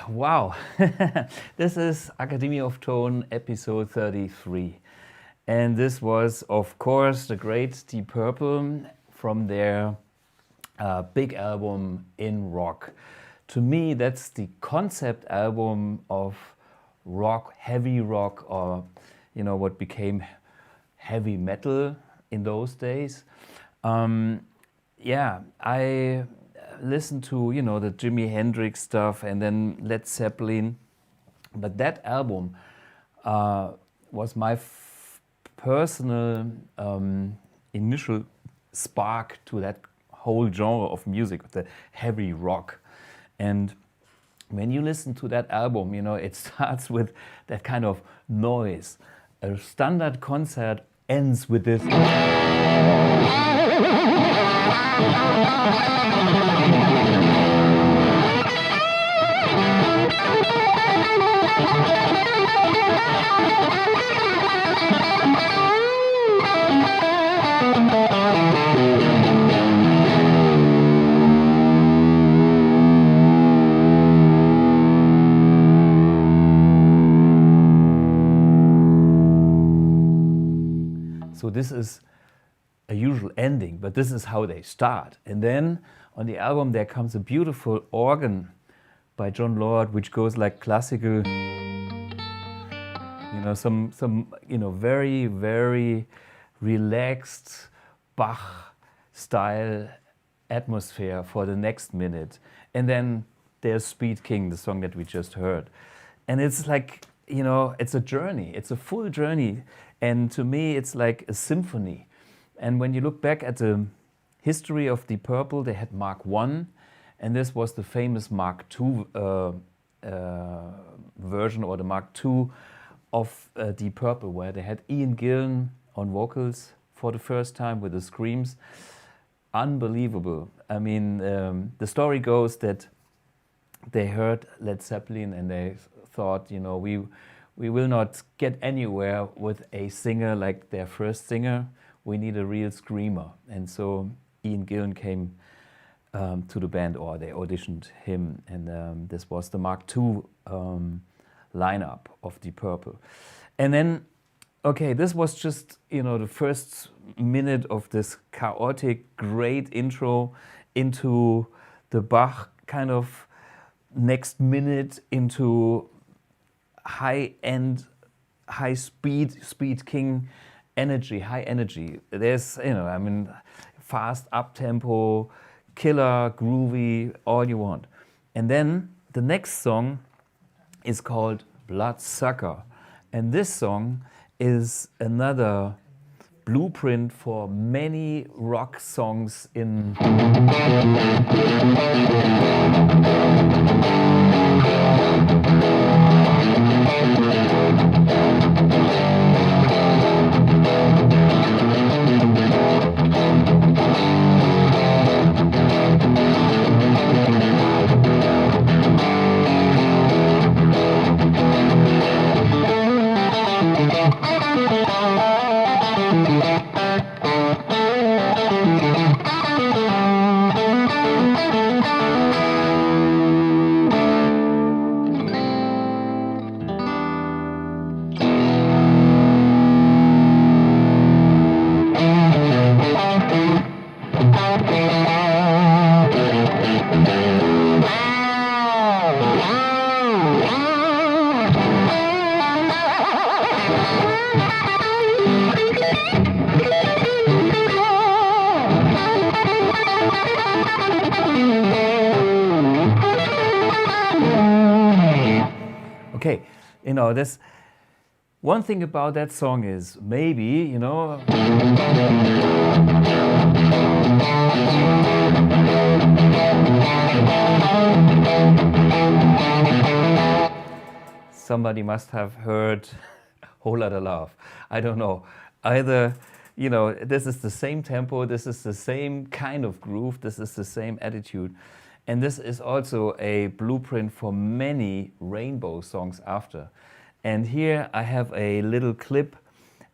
Wow. This is Academy of Tone episode 33. And this was, of course, the great Deep Purple from their big album In Rock. To me, that's the concept album of rock, heavy rock, or what became heavy metal in those days. Yeah, I listened to the Jimi Hendrix stuff and then Led Zeppelin, but that album was my personal initial spark to that whole genre of music, the heavy rock. And when you listen to that album, it starts with that kind of noise. A standard concert ends with this. So this is a usual ending, but this is how they start. And then on the album there comes a beautiful organ by John Lord, which goes like classical, some very, very relaxed Bach style atmosphere for the next minute. And then there's Speed King, the song that we just heard. And it's like, it's a journey, it's a full journey. And to me, it's like a symphony. And when you look back at the history of Deep Purple, they had Mark I, and this was the famous Mark II version, or the Mark II of Deep Purple, where they had Ian Gillan on vocals for the first time with the screams. Unbelievable. I mean, the story goes that they heard Led Zeppelin and they thought, we will not get anywhere with a singer like their first singer. We need a real screamer. And so Ian Gillan came to the band, or they auditioned him. And this was the Mark II lineup of Deep Purple. And then, okay, this was just, the first minute of this chaotic, great intro into the Bach kind of next minute into high-end, high-speed, Speed King energy, high energy. There's, fast up-tempo, killer, groovy, all you want. And then the next song is called Bloodsucker. And this song is another blueprint for many rock songs in okay, this one thing about that song is maybe, somebody must have heard Whole Lotta Love. I don't know. Either, this is the same tempo, this is the same kind of groove, this is the same attitude. And this is also a blueprint for many Rainbow songs after. And here I have a little clip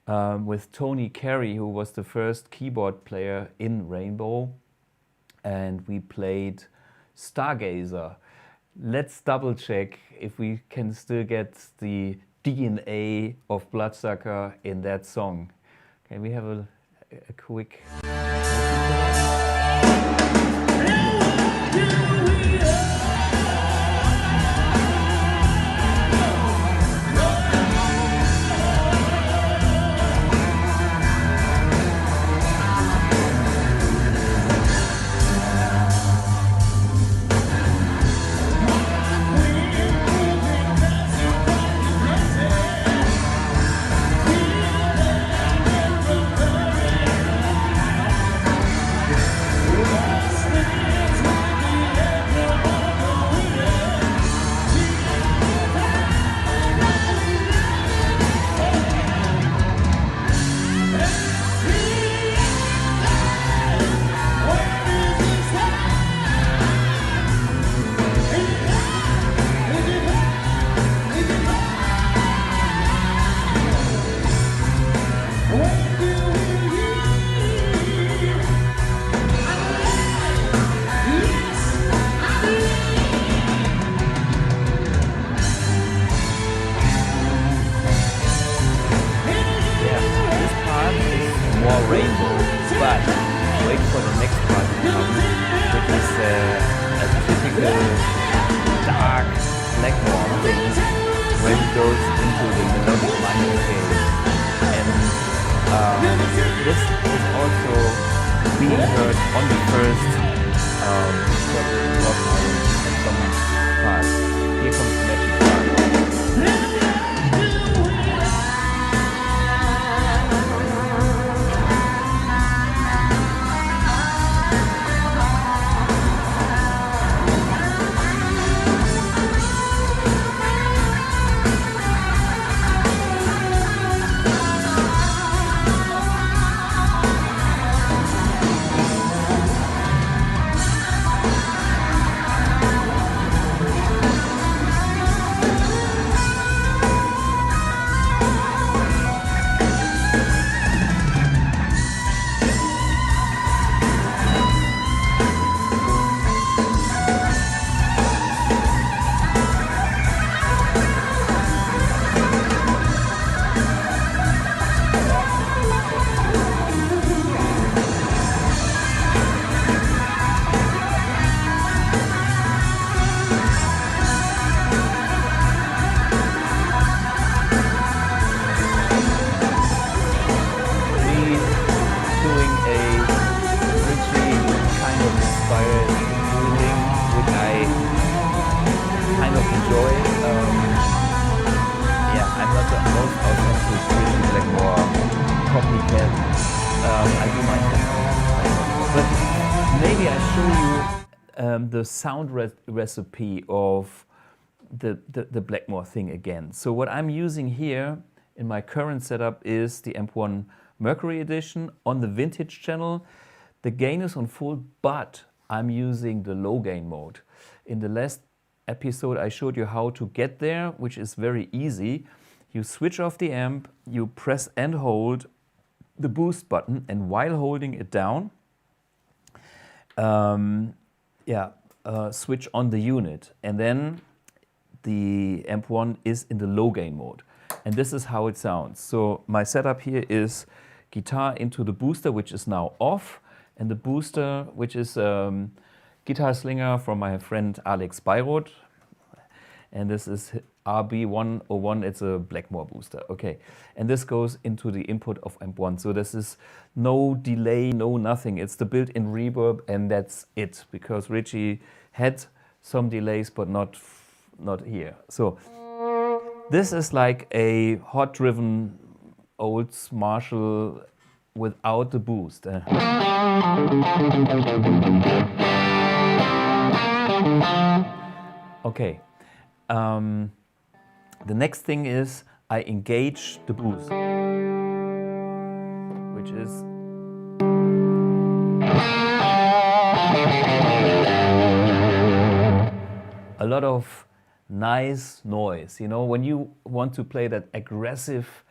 with Tony Carey, who was the first keyboard player in Rainbow. And we played Stargazer let's double check if we can still get the DNA of Bloodsucker in that song. Can we have a quick rainbow, but wait for the next part to come, which is a typical dark Blackmore thing when it goes into the melodic minor scale. And this is also being heard on the first rock album and some parts. Here comes the magic part. The sound recipe of the Blackmore thing again. So what I'm using here in my current setup is the AMP1 Mercury edition on the vintage channel. The gain is on full, but I'm using the low gain mode. In the last episode I showed you how to get there, which is very easy. You switch off the amp, you press and hold the boost button, and while holding it down, switch on the unit, and then the AMP1 is in the low gain mode. And this is how it sounds. So my setup here is guitar into the booster, which is now off, and the booster, which is guitar slinger from my friend Alex Bayreuth. And this is RB101, it's a Blackmore booster, okay. And this goes into the input of AMP1. So this is no delay, no nothing. It's the built-in reverb, and that's it, because Ritchie had some delays, but not here. So this is like a hot-driven old Marshall without the boost. Okay. The next thing is I engage the boost, which is a lot of nice noise. You know, when you want to play that aggressive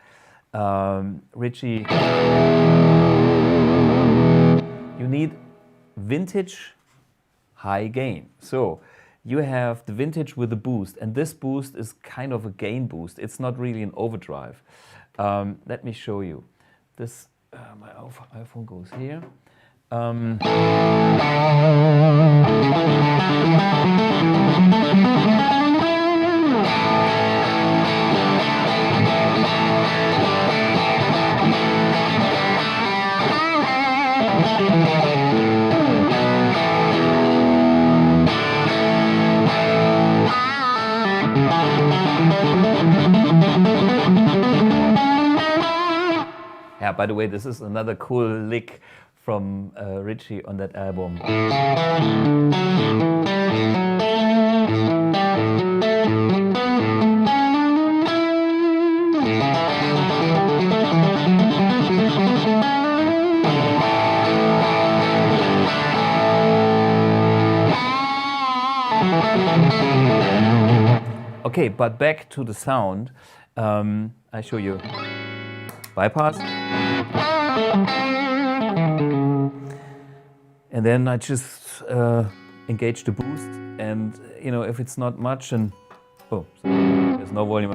Ritchie, you need vintage high gain. So you have the vintage with the boost, and this boost is kind of a gain boost. It's not really an overdrive. Let me show you. This, my iPhone goes here. Yeah, by the way, this is another cool lick from Ritchie on that album. Okay, but back to the sound. I show you bypass. And then I just engage the boost, and you know, if it's not much, and oh, there's no volume.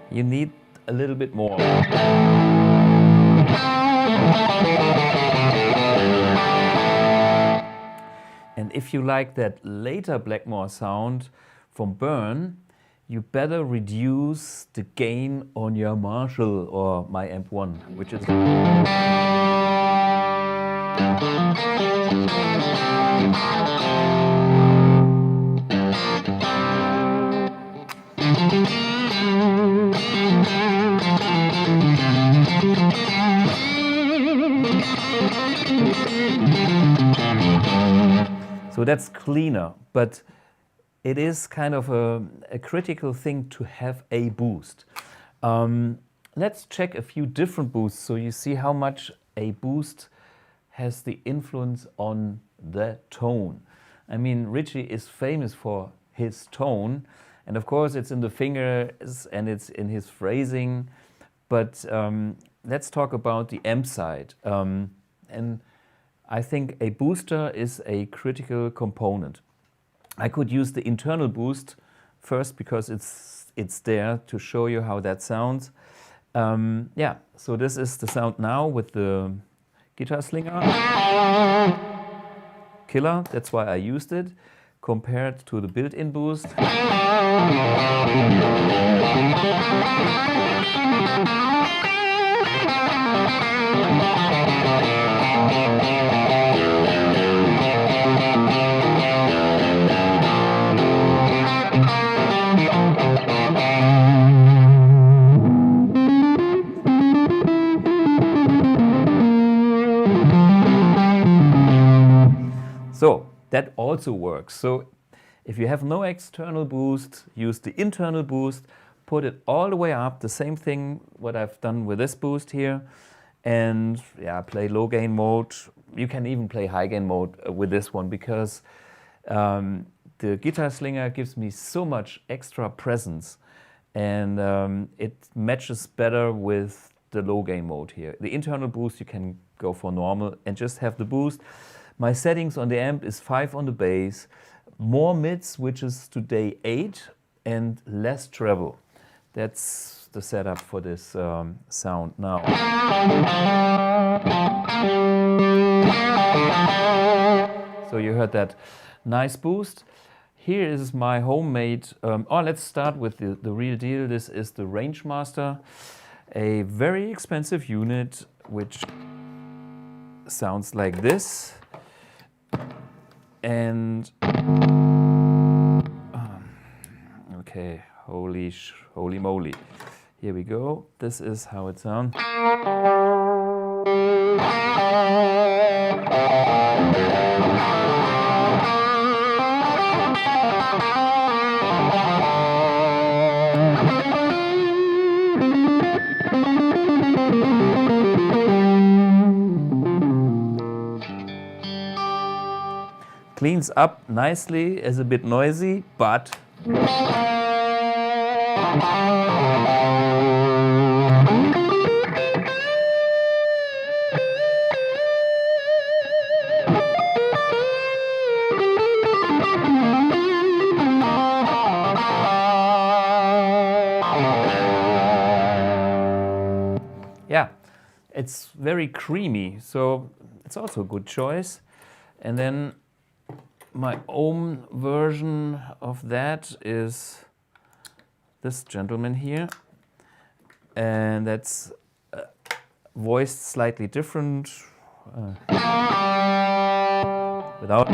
You need a little bit more. And if you like that later Blackmore sound from Burn, you better reduce the gain on your Marshall or my AMP1, which is... So that's cleaner, but it is kind of a critical thing to have a boost. Let's check a few different boosts so you see how much a boost has the influence on the tone. I mean, Ritchie is famous for his tone, and of course it's in the fingers and it's in his phrasing, but let's talk about the amp side. And I think a booster is a critical component. I could use the internal boost first because it's there to show you how that sounds. Yeah, so this is the sound now with the guitar slinger. Killer, that's why I used it, compared to the built-in boost. So that also works. So if you have no external boost, use the internal boost, put it all the way up, the same thing what I've done with this boost here, and yeah, play low gain mode. You can even play high gain mode with this one because the guitar slinger gives me so much extra presence, and it matches better with the low gain mode here. The internal boost you can go for normal and just have the boost. My settings on the amp is 5 on the bass, more mids, which is today 8, and less treble. That's the setup for this sound now. So you heard that nice boost. Here is my homemade, let's start with the real deal. This is the Rangemaster, a very expensive unit which sounds like this. And okay, holy moly. Here we go. This is how it sounds. Cleans up nicely, is a bit noisy, but It's very creamy, so it's also a good choice. And then my own version of that is this gentleman here, and that's voiced slightly different without.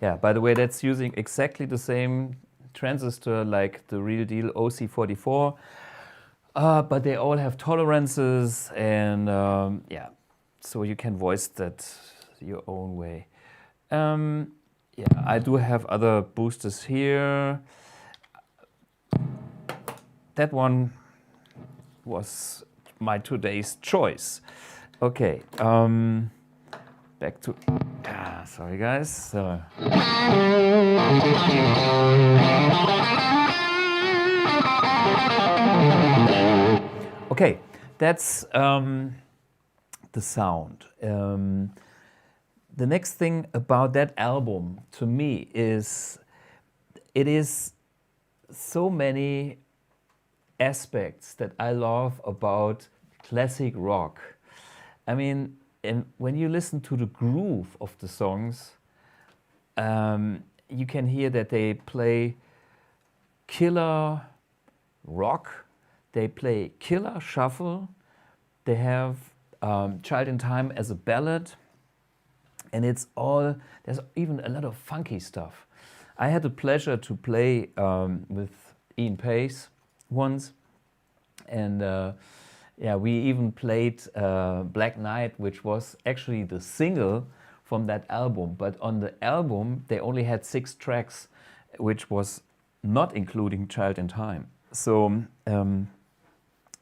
Yeah, by the way, that's using exactly the same transistor like the real deal OC44, but they all have tolerances, and yeah, so you can voice that your own way. Yeah, I do have other boosters here. That one was my today's choice. Okay, back to, sorry guys. So. Okay, that's the sound. The next thing about that album to me is it is so many aspects that I love about classic rock. I mean, and when you listen to the groove of the songs, you can hear that they play killer rock, they play killer shuffle, they have Child in Time as a ballad, and it's all, there's even a lot of funky stuff. I had the pleasure to play with Ian Pace once, and yeah, we even played Black Knight, which was actually the single from that album. But on the album, they only had 6 tracks, which was not including Child in Time. So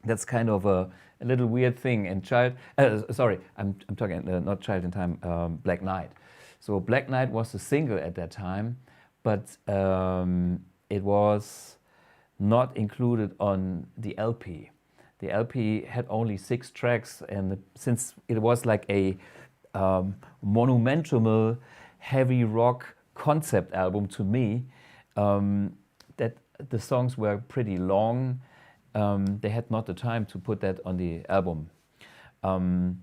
that's kind of a little weird thing. And sorry, I'm talking not Child in Time, Black Knight. So Black Knight was a single at that time, but it was not included on the LP. The LP had only 6 tracks, and since it was like a monumental heavy rock concept album to me, that the songs were pretty long. They had not the time to put that on the album. The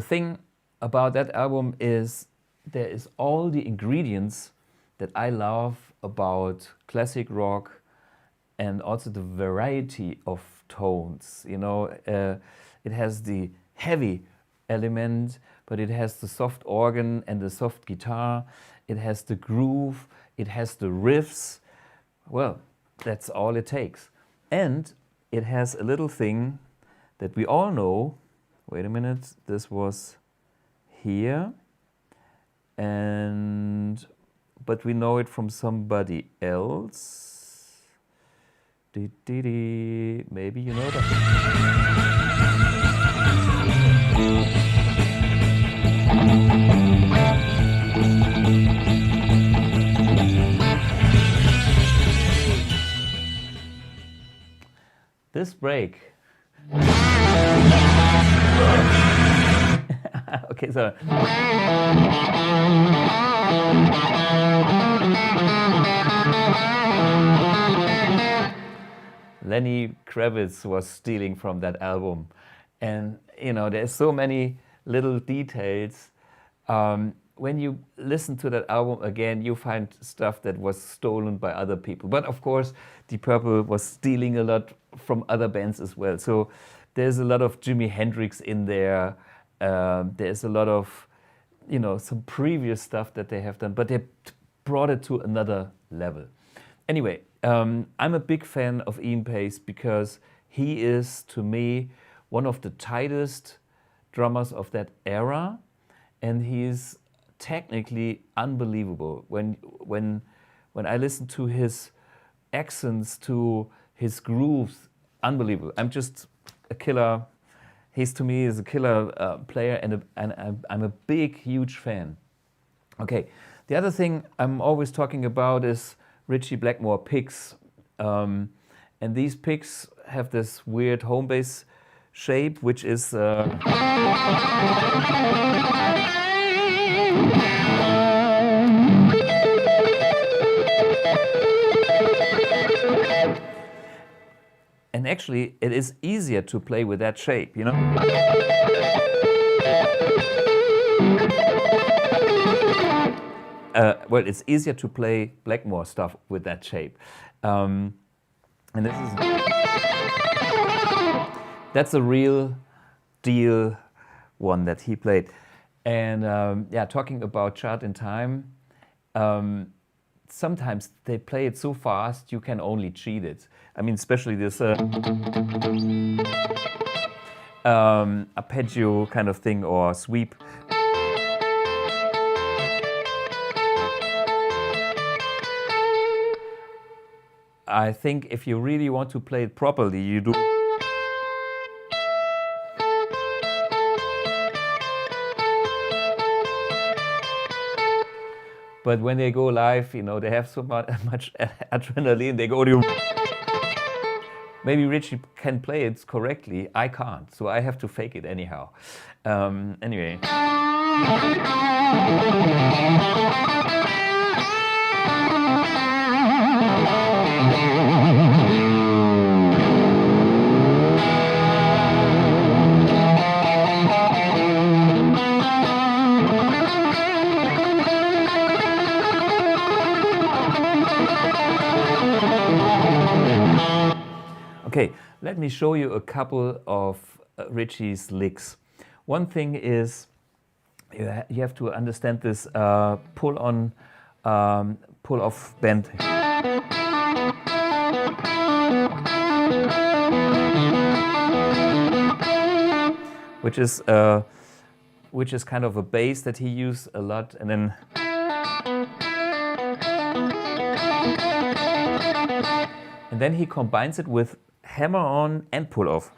thing about that album is there is all the ingredients that I love about classic rock, and also the variety of tones. You know, it has the heavy element, but it has the soft organ and the soft guitar. It has the groove. It has the riffs. Well, that's all it takes. And it has a little thing that we all know. Wait a minute, this was here, but we know it from somebody else. Maybe you know that. This break. Okay, so. Lenny Kravitz was stealing from that album. And, you know, there's so many little details. When you listen to that album again, you find stuff that was stolen by other people. But of course, Deep Purple was stealing a lot from other bands as well. So there's a lot of Jimi Hendrix in there. There's a lot of, you know, some previous stuff that they have done, but they brought it to another level. Anyway, I'm a big fan of Ian Pace because he is, to me, one of the tightest drummers of that era, and he's technically unbelievable. When I listen to his accents, to his grooves, unbelievable. I'm just a killer He's to me is a killer player, and I'm a big, huge fan. Okay, the other thing I'm always talking about is Ritchie Blackmore picks. And these picks have this weird home bass shape, which is and actually it is easier to play with that shape, you know? Well, it's easier to play Blackmore stuff with that shape. And this is... That's a real deal one that he played. And yeah, talking about chart in time, sometimes they play it so fast you can only cheat it. I mean, especially this arpeggio kind of thing, or sweep. I think if you really want to play it properly, you do. But when they go live, you know, they have so much adrenaline, they go to... Maybe Ritchie can play it correctly, I can't, so I have to fake it anyhow. Anyway. Okay, let me show you a couple of Ritchie's licks. One thing is, you have to understand this pull-on, pull-off bend. Which is kind of a bass that he used a lot, and then... And then he combines it with hammer on and pull off.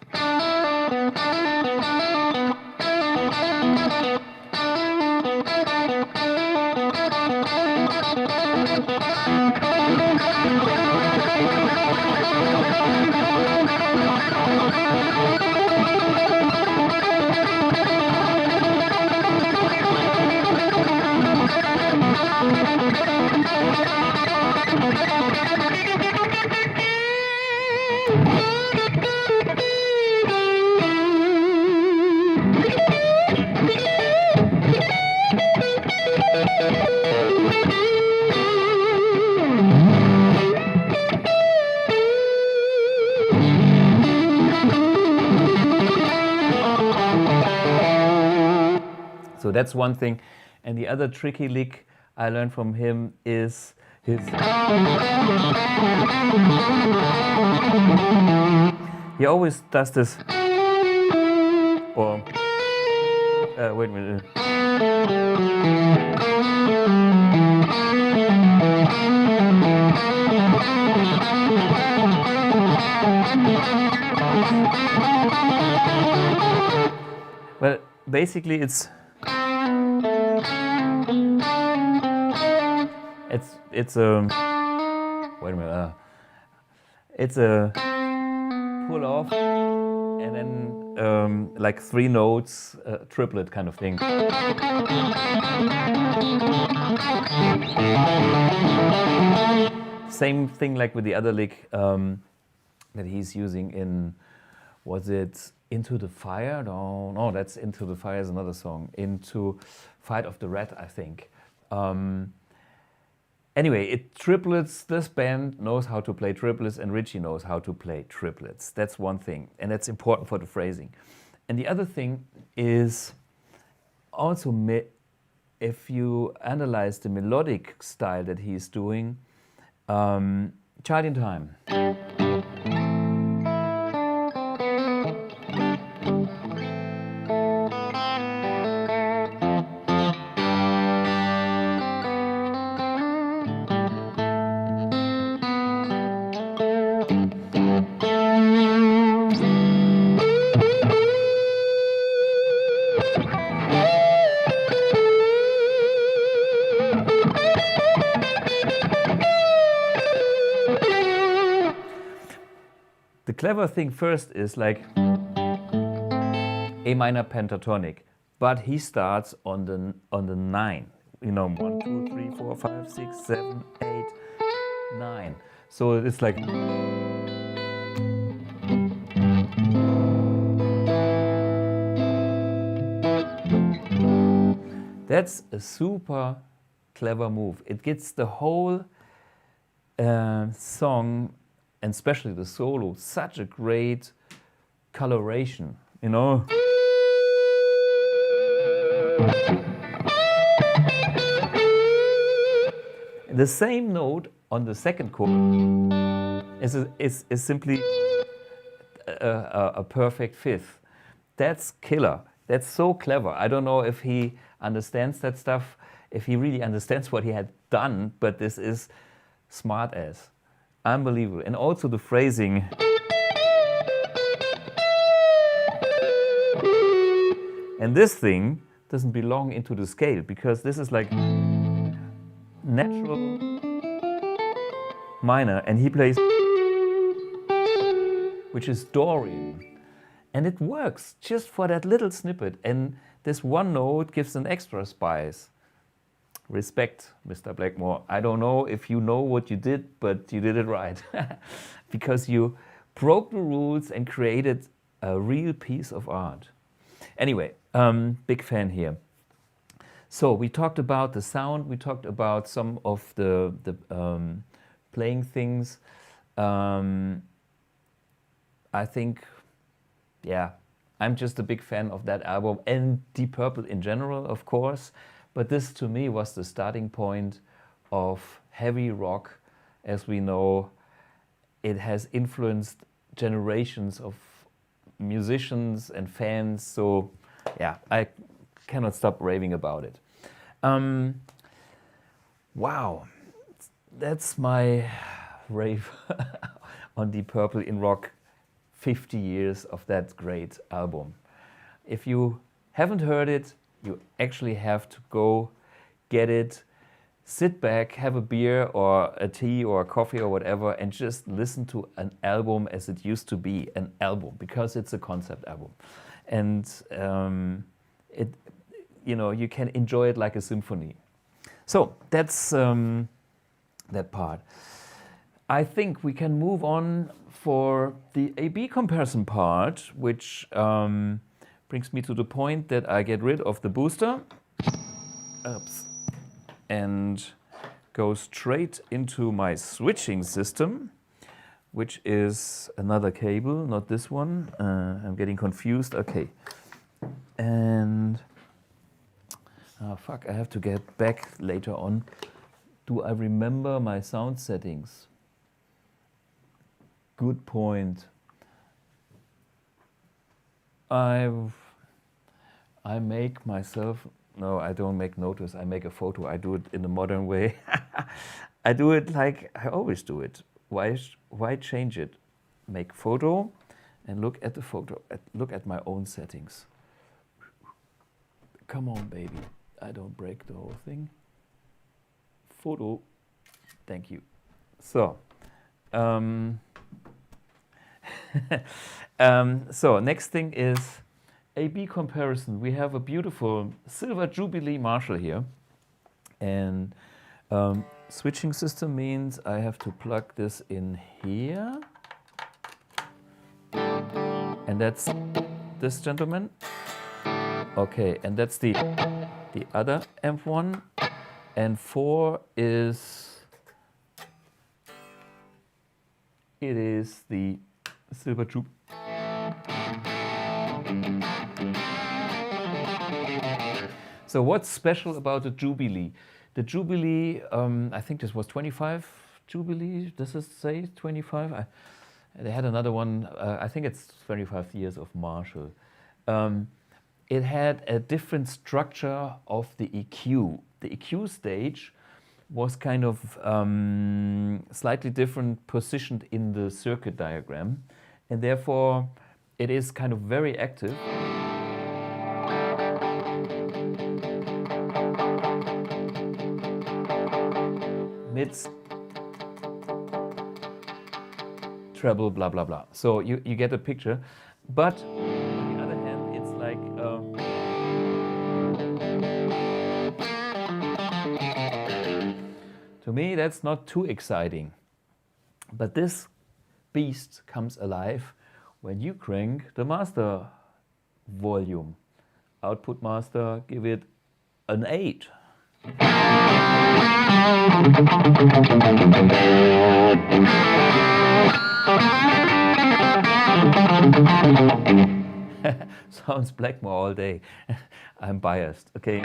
So that's one thing. And the other tricky lick I learned from him is his... He always does this... Or... wait a minute. Well, basically it's a... Wait a minute. It's a pull off and then like 3 notes, triplet kind of thing. Same thing like with the other lick that he's using in, was it Into the Fire? No, that's Into the Fire is another song. Into Fight of the Rat, I think. Anyway, it triplets. This band knows how to play triplets, and Ritchie knows how to play triplets. That's one thing, and that's important for the phrasing. And the other thing is also, if you analyze the melodic style that he's doing, Chart in Time. clever thing first is like A minor pentatonic, but he starts on the 9. You know, 1, 2, 3, 4, 5, 6, 7, 8, 9. So it's like. That's a super clever move. It gets the whole song, and especially the solo, such a great coloration, you know. The same note on the second chord is simply a perfect fifth. That's killer. That's so clever. I don't know if he understands that stuff, if he really understands what he had done, but this is smart as. Unbelievable. And also the phrasing. And this thing doesn't belong into the scale, because this is like natural minor, and he plays, which is Dorian. And it works just for that little snippet. And this one note gives an extra spice. Respect, Mr. Blackmore. I don't know if you know what you did, but you did it right. Because you broke the rules and created a real piece of art. Anyway, big fan here. So we talked about the sound. We talked about some of the playing things. I think, yeah, I'm just a big fan of that album and Deep Purple in general, of course. But this, to me, was the starting point of heavy rock. As we know, it has influenced generations of musicians and fans. So, yeah, I cannot stop raving about it. Wow, that's my rave on Deep Purple in rock. 50 years of that great album. If you haven't heard it, you actually have to go get it, sit back, have a beer or a tea or a coffee or whatever, and just listen to an album as it used to be an album, because it's a concept album. And you can enjoy it like a symphony. So that's that part. I think we can move on for the A-B comparison part, which brings me to the point that I get rid of the booster. Oops. And go straight into my switching system, which is another cable, not this one. I'm getting confused. Okay. And fuck, I have to get back later on. Do I remember my sound settings? Good point. I make myself, no, I don't make notice, I make a photo. I do it in the modern way. I do it like I always do it. Why change it? Make photo and look at the photo, look at my own settings. Come on, baby. I don't break the whole thing. Photo. Thank you. So, so next thing is A-B comparison. We have a beautiful silver Jubilee Marshall here, and switching system means I have to plug this in here, and that's this gentleman. Okay, and that's the other AMP1, and 4 is the silver Jubilee. So what's special about the Jubilee? The Jubilee, I think this was 25 Jubilee. Does it say 25? They had another one. I think it's 25 years of Marshall. It had a different structure of the EQ. The EQ stage was kind of slightly different positioned in the circuit diagram, and therefore it is kind of very active. Mids, treble, blah, blah, blah. So you get a picture. But on the other hand, it's like... to me, that's not too exciting. But this beast comes alive when you crank the master volume. Output master, give it an 8. Sounds Blackmore all day. I'm biased, okay.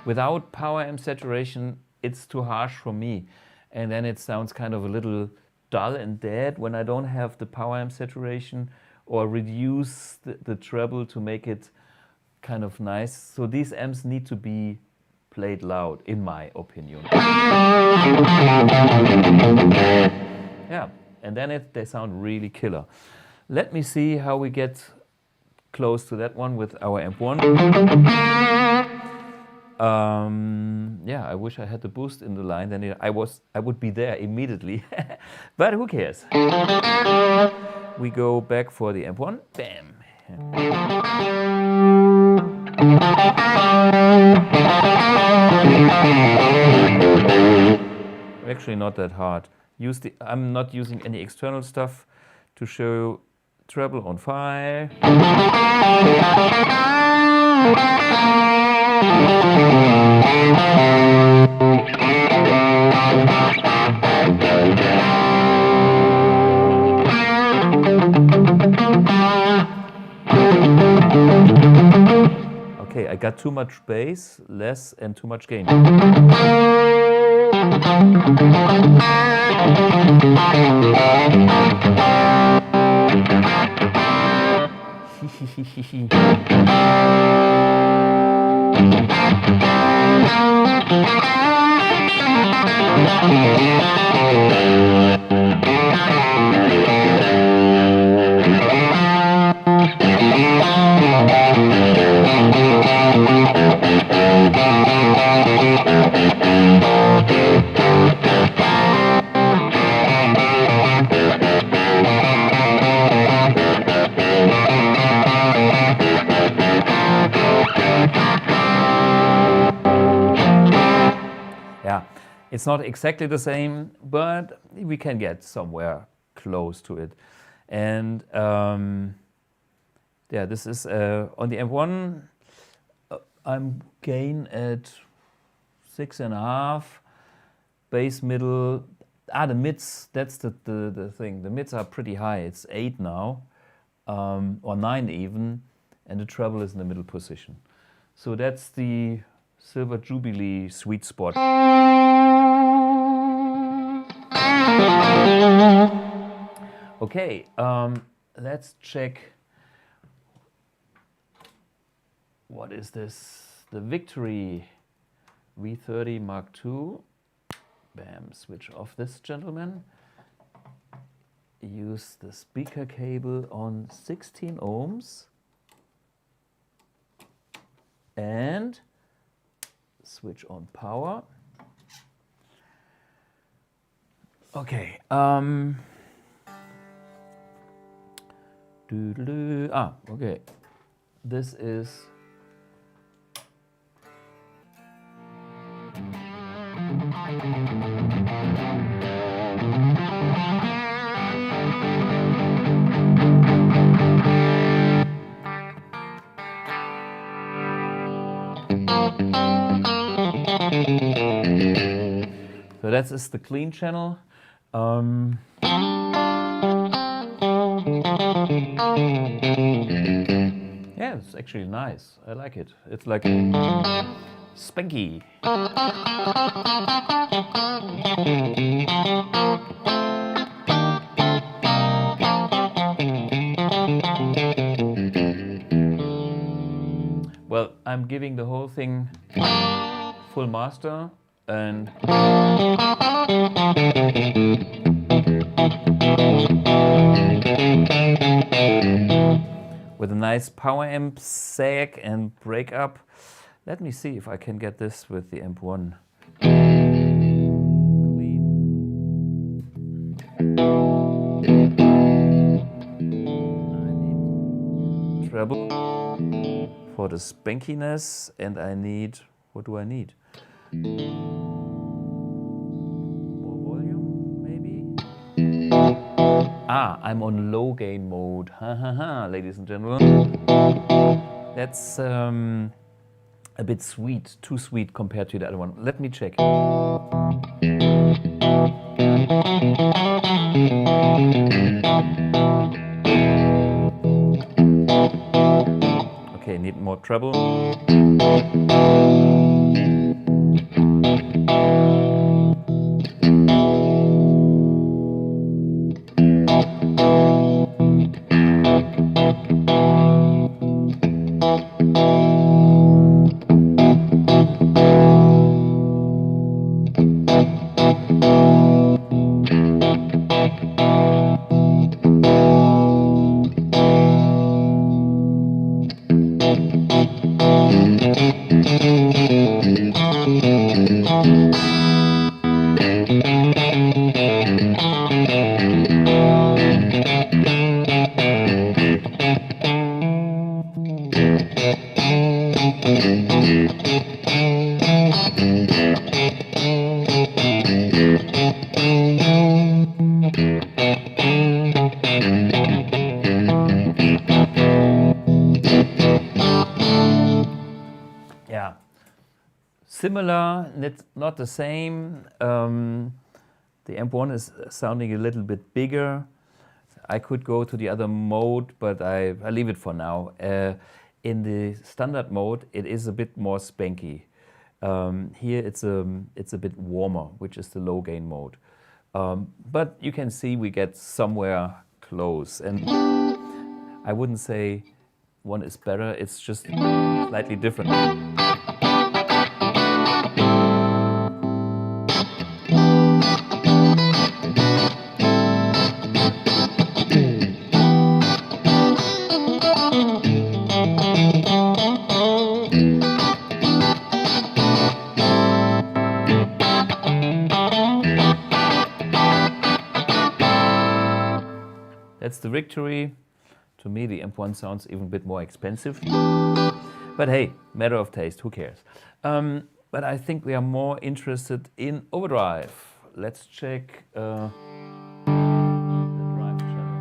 Without power amp saturation, it's too harsh for me. And then it sounds kind of a little dull and dead when I don't have the power amp saturation, or reduce the treble to make it kind of nice. So these amps need to be played loud, in my opinion. Yeah, and then they sound really killer. Let me see how we get close to that one with our AMP1. Yeah, I wish I had the boost in the line, then I would be there immediately. But who cares? We go back for the AMP1. Bam. Actually not that hard. I'm not using any external stuff to show treble on 5. Okay, I got too much bass, less, and too much gain. Yeah, it's not exactly the same, but we can get somewhere close to it. And yeah, this is on the AMP1. I'm gain at 6.5, bass middle. The mids, that's the thing. The mids are pretty high. It's 8 now, or 9 even, and the treble is in the middle position. So that's the Silver Jubilee sweet spot. Okay, let's check. What is this? The Victory V30 Mark II. Bam, switch off this gentleman. Use the speaker cable on 16 ohms. And switch on power. Okay. Okay. This is so that is the clean channel. Yeah, it's actually nice. I like it. It's like spanky. Well, I'm giving the whole thing full master and with a nice power amp sag and breakup. Let me see if I can get this with the AMP1. Clean. I need treble for the spankiness, and I need, what do I need? More volume, maybe? Ah, I'm on low gain mode. Ha ha ha, ladies and gentlemen. That's a bit sweet, too sweet compared to the other one. Let me check. Okay, need more treble. Yeah, similar, not the same. The AMP1 is sounding a little bit bigger. I could go to the other mode, but I leave it for now. In the standard mode, it is a bit more spanky. Here it's a bit warmer, which is the low gain mode. But you can see we get somewhere close. And I wouldn't say one is better, it's just slightly different. That's the Victory. To me, the AMP1 sounds even a bit more expensive. But hey, matter of taste, who cares? But I think we are more interested in Overdrive. Let's check the drive channel.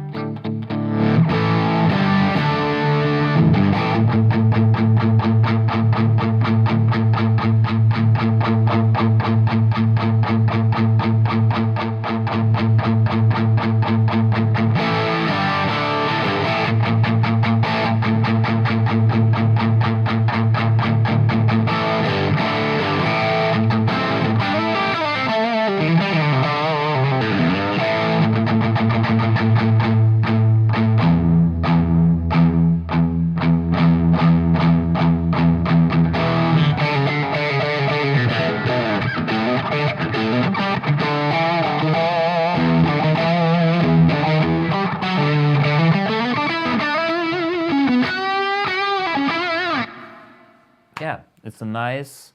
Yeah, it's a nice,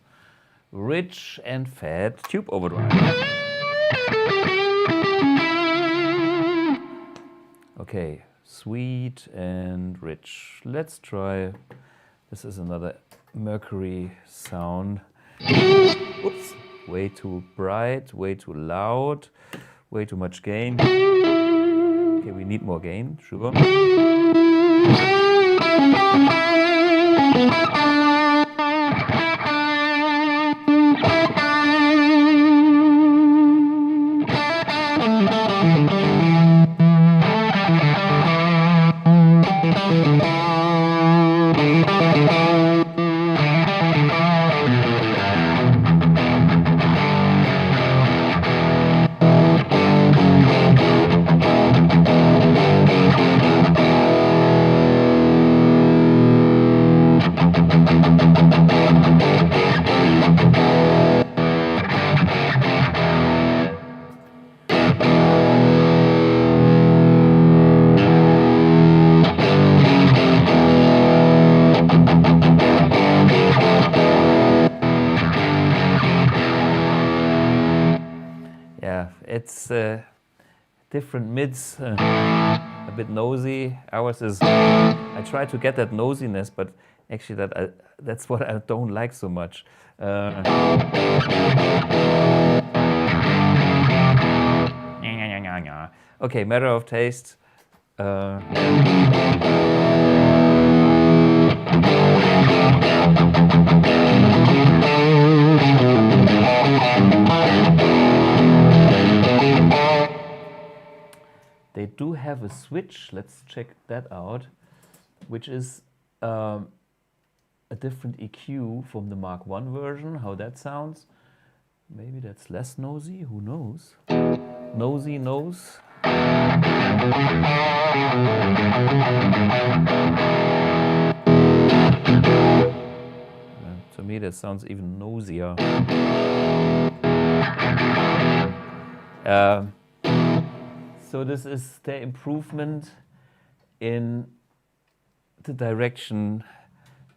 rich and fat tube overdrive. Okay, sweet and rich. Let's try, this is another Mercury sound. Oops, way too bright, way too loud, way too much gain. Okay, we need more gain, sure. it's different mids, a bit nosy. Ours is, I try to get that nosiness, but actually that's what I don't like so much. Okay, matter of taste. They do have a switch, let's check that out, which is a different EQ from the Mark I version, how that sounds. Maybe that's less nosy, who knows? Nosy nose. To me that sounds even nosier. So this is the improvement in the direction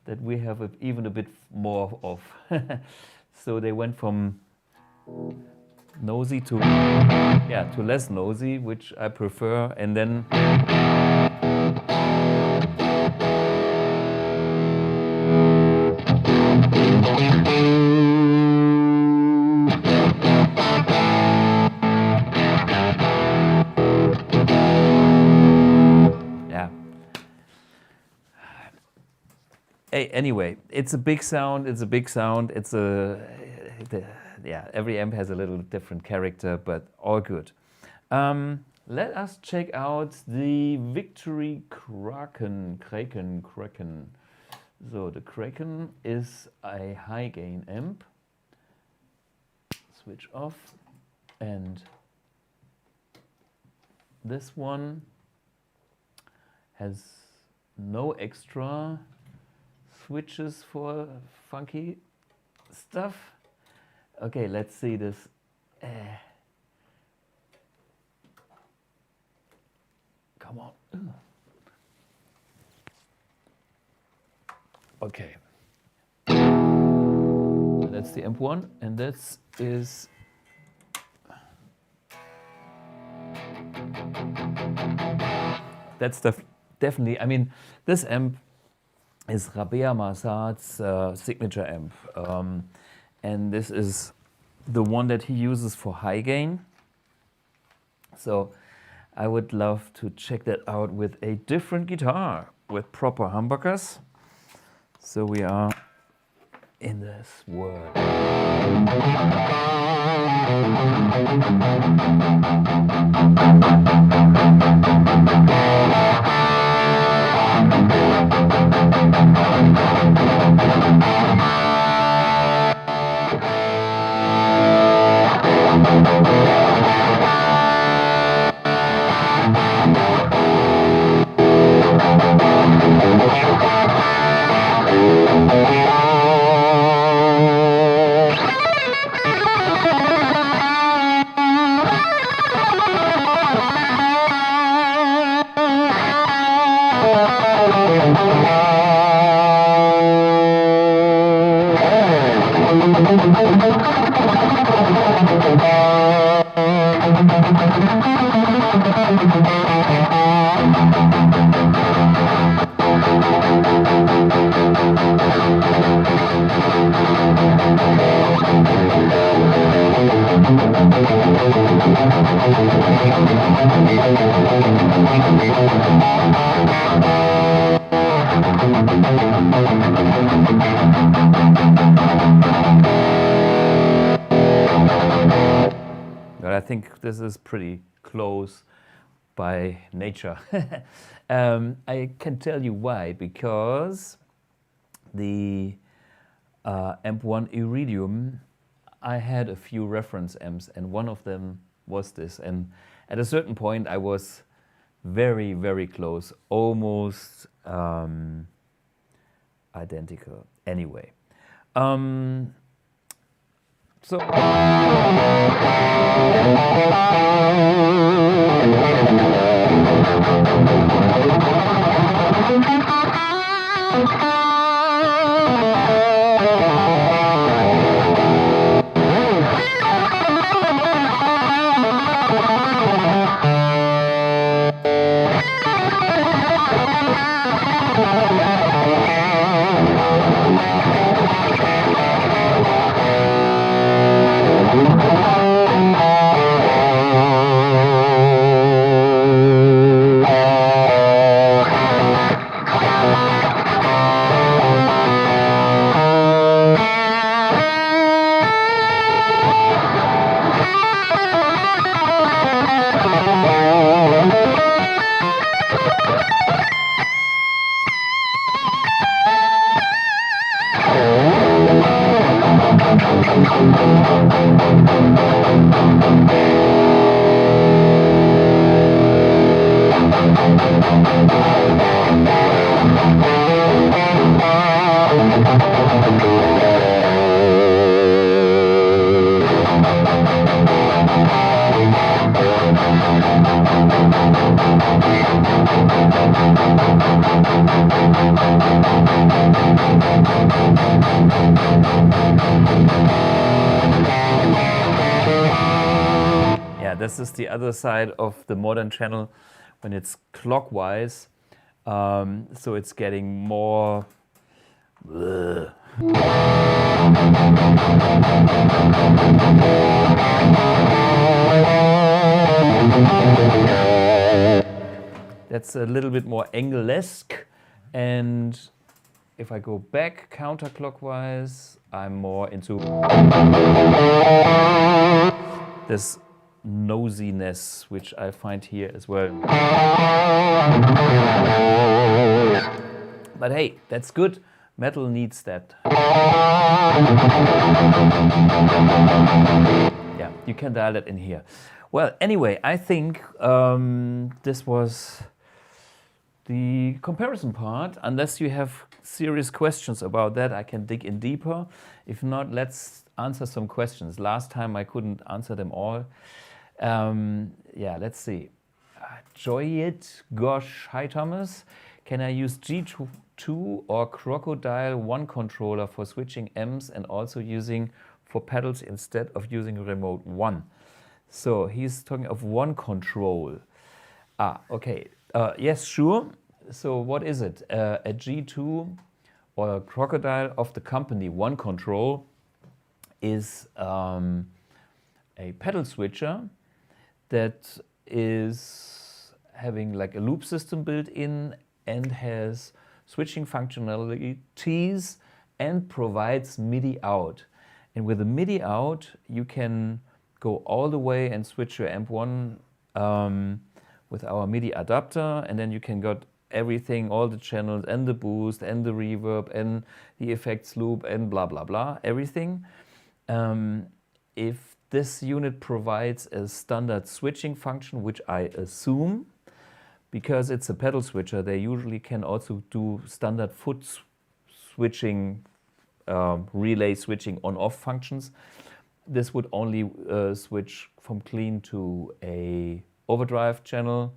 that we have even a bit more of. So they went from nosy to less nosy, which I prefer, and then anyway, it's a big sound, it's a big sound, every amp has a little different character, but all good. Let us check out the Victory Kraken. So the Kraken is a high gain amp. Switch off, and this one has no extra switches for funky stuff. Okay, let's see this. Come on. Okay. That's the AMP1, and this is definitely, I mean, this amp is Rabea Massaad's signature amp, and this is the one that he uses for high gain. So I would love to check that out with a different guitar, with proper humbuckers. So we are in this world. But I think this is pretty close by nature. I can tell you why, because the AMP1 Iridium, I had a few reference amps, and one of them was this. And at a certain point, I was very, very close, almost identical. Anyway, so. Yeah, this is the other side of the modern channel when it's clockwise, so it's getting more. That's a little bit more angle-esque, and if I go back counterclockwise, I'm more into this nosiness, which I find here as well. But hey, that's good. Metal needs that. Yeah, you can dial it in here. Well, anyway, I think this was the comparison part. Unless you have serious questions about that, I can dig in deeper. If not, let's answer some questions. Last time I couldn't answer them all. Yeah, let's see. Joyit Gosh, hi Thomas. Can I use G2 or Crocodile 1 controller for switching amps and also using for pedals instead of using remote 1? So he's talking of one control. Okay. Yes, sure. So what is it? A G2 or a Crocodile of the company one control is a pedal switcher that is having like a loop system built in and has switching functionalities and provides MIDI out. And with the MIDI out, you can go all the way and switch your AMP1 with our MIDI adapter, and then you can get everything, all the channels and the boost and the reverb and the effects loop and blah blah blah, everything. If this unit provides a standard switching function, which I assume, because it's a pedal switcher, they usually can also do standard foot switching, relay switching on-off functions. This would only switch from clean to a overdrive channel,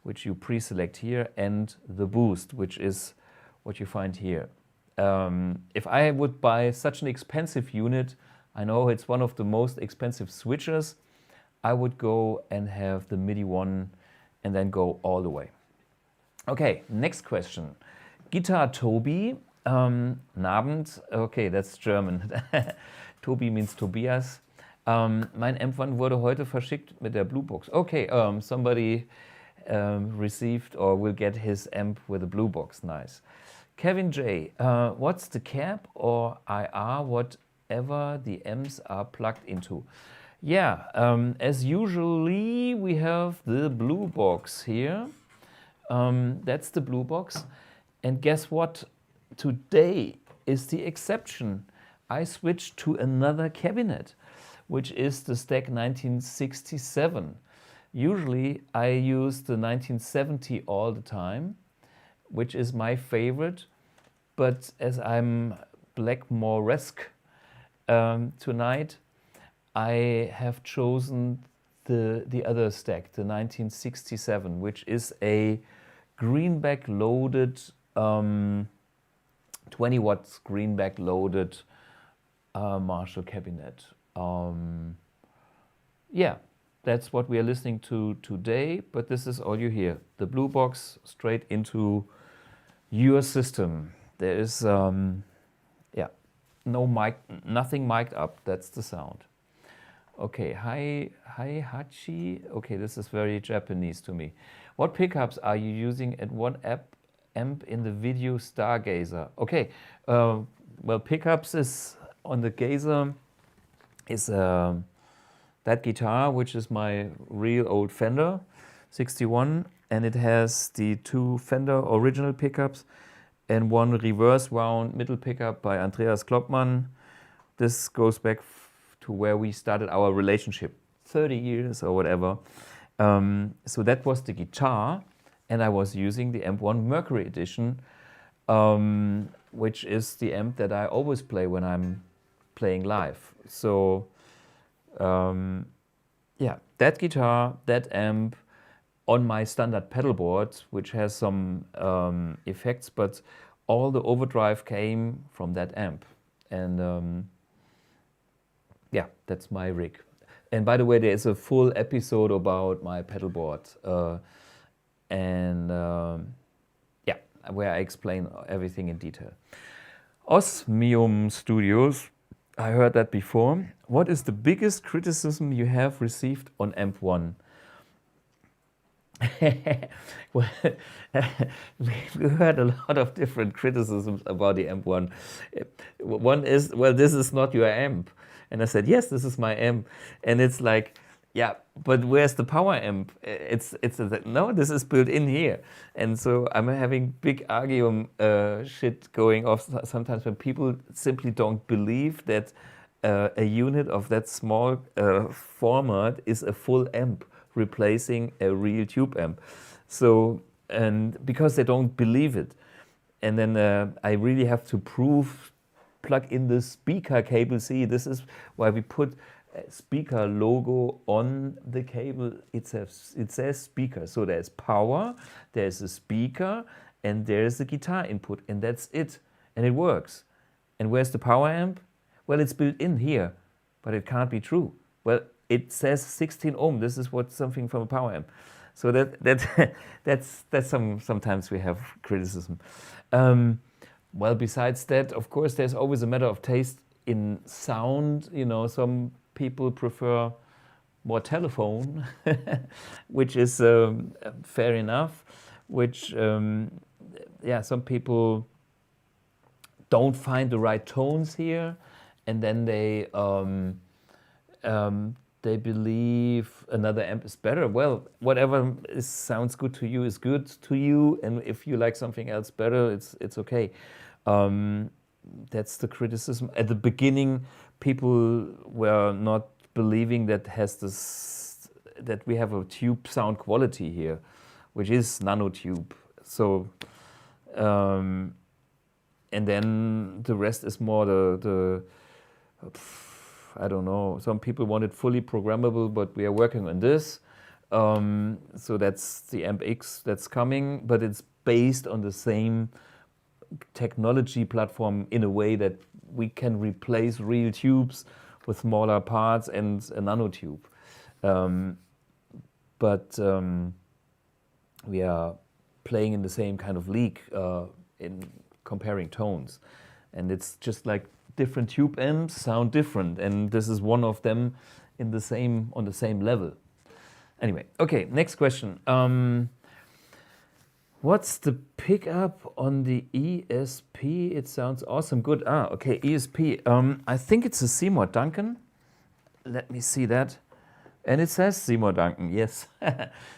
which you pre-select here, and the boost, which is what you find here. If I would buy such an expensive unit, I know it's one of the most expensive switchers, I would go and have the MIDI one and then go all the way. Okay, next question. Guitar Tobi, Abend. Okay, that's German. Tobi means Tobias. Mein AMP1 wurde heute verschickt mit der Blue Box. Okay, somebody received or will get his amp with a blue box. Nice. Kevin J, what's the cap or IR, whatever the amps are plugged into? Yeah, as usually we have the blue box here. That's the blue box. And guess what? Today is the exception. I switched to another cabinet, which is the Stack 1967. Usually I use the 1970 all the time, which is my favorite. But as I'm Blackmore-esque tonight, I have chosen the other stack, the 1967, which is a greenback loaded, 20 watts greenback loaded Marshall cabinet. Yeah, that's what we are listening to today, but this is all you hear. The blue box straight into your system. There is, yeah, no mic, nothing mic'd up, that's the sound. Okay, hi Hachi. Okay, this is very Japanese to me. What pickups are you using at what amp in the video Stargazer? Okay, well, pickups is on the Gazer is that guitar, which is my real old Fender 61, and it has the two Fender original pickups and one reverse wound middle pickup by Andreas Kloppmann this goes back to where we started our relationship, 30 years or whatever. So that was the guitar, and I was using the AMP1 Mercury edition, which is the amp that I always play when I'm playing live. So yeah, that guitar, that amp on my standard pedal board, which has some effects, but all the overdrive came from that amp. And yeah, that's my rig. And by the way, there's a full episode about my pedal board. Yeah, where I explain everything in detail. Osmium Studios, I heard that before. What is the biggest criticism you have received on AMP1? Well, we heard a lot of different criticisms about the AMP1. One is, well, this is not your amp. And I said, yes, this is my amp. And it's like, yeah, but where's the power amp? No, this is built in here. And so I'm having big argument shit going off sometimes when people simply don't believe that a unit of that small format is a full amp replacing a real tube amp. So, and because they don't believe it. And then I really have to plug in the speaker cable. See, this is why we put a speaker logo on the cable. It says speaker. So there's power, there's a speaker, and there's the guitar input, and that's it. And it works. And where's the power amp? Well, it's built in here, but it can't be true. Well, it says 16 ohm. This is what something from a power amp. So that's sometimes we have criticism. Well, besides that, of course, there's always a matter of taste in sound. You know, some people prefer more telephone, which is fair enough. Which, yeah, some people don't find the right tones here, and then they believe another amp is better. Well, whatever sounds good to you is good to you, and if you like something else better, it's okay. That's the criticism. At the beginning, people were not believing that we have a tube sound quality here, which is nanotube. So, and then the rest is more I don't know, some people want it fully programmable, but we are working on this. So that's the AMP-X that's coming, but it's based on the same technology platform in a way that we can replace real tubes with smaller parts and a nanotube. But we are playing in the same kind of league in comparing tones. And it's just like different tube amps sound different, and this is one of them on the same level. Anyway, okay, next question. What's the pickup on the ESP? It sounds awesome. Good. Okay, ESP. I think it's a Seymour Duncan. Let me see that. And it says Seymour Duncan, yes.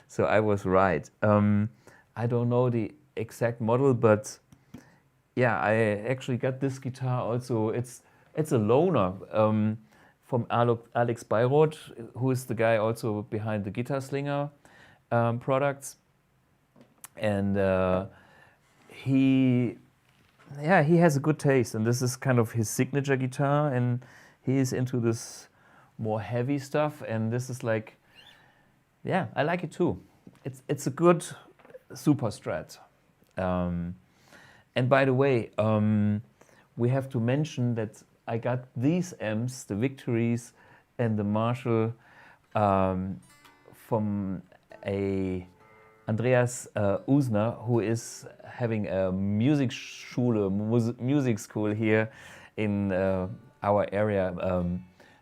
So I was right. I don't know the exact model, but yeah, I actually got this guitar also. It's a loaner from Alex Bayreuth, who is the guy also behind the Guitar Slinger products. And he has a good taste, and this is kind of his signature guitar, and he is into this more heavy stuff, and this is like, yeah, I like it too. It's a good super Strat. And by the way, we have to mention that I got these amps, the Victories and the Marshall, from Andreas Usner, who is having a music school here in our area,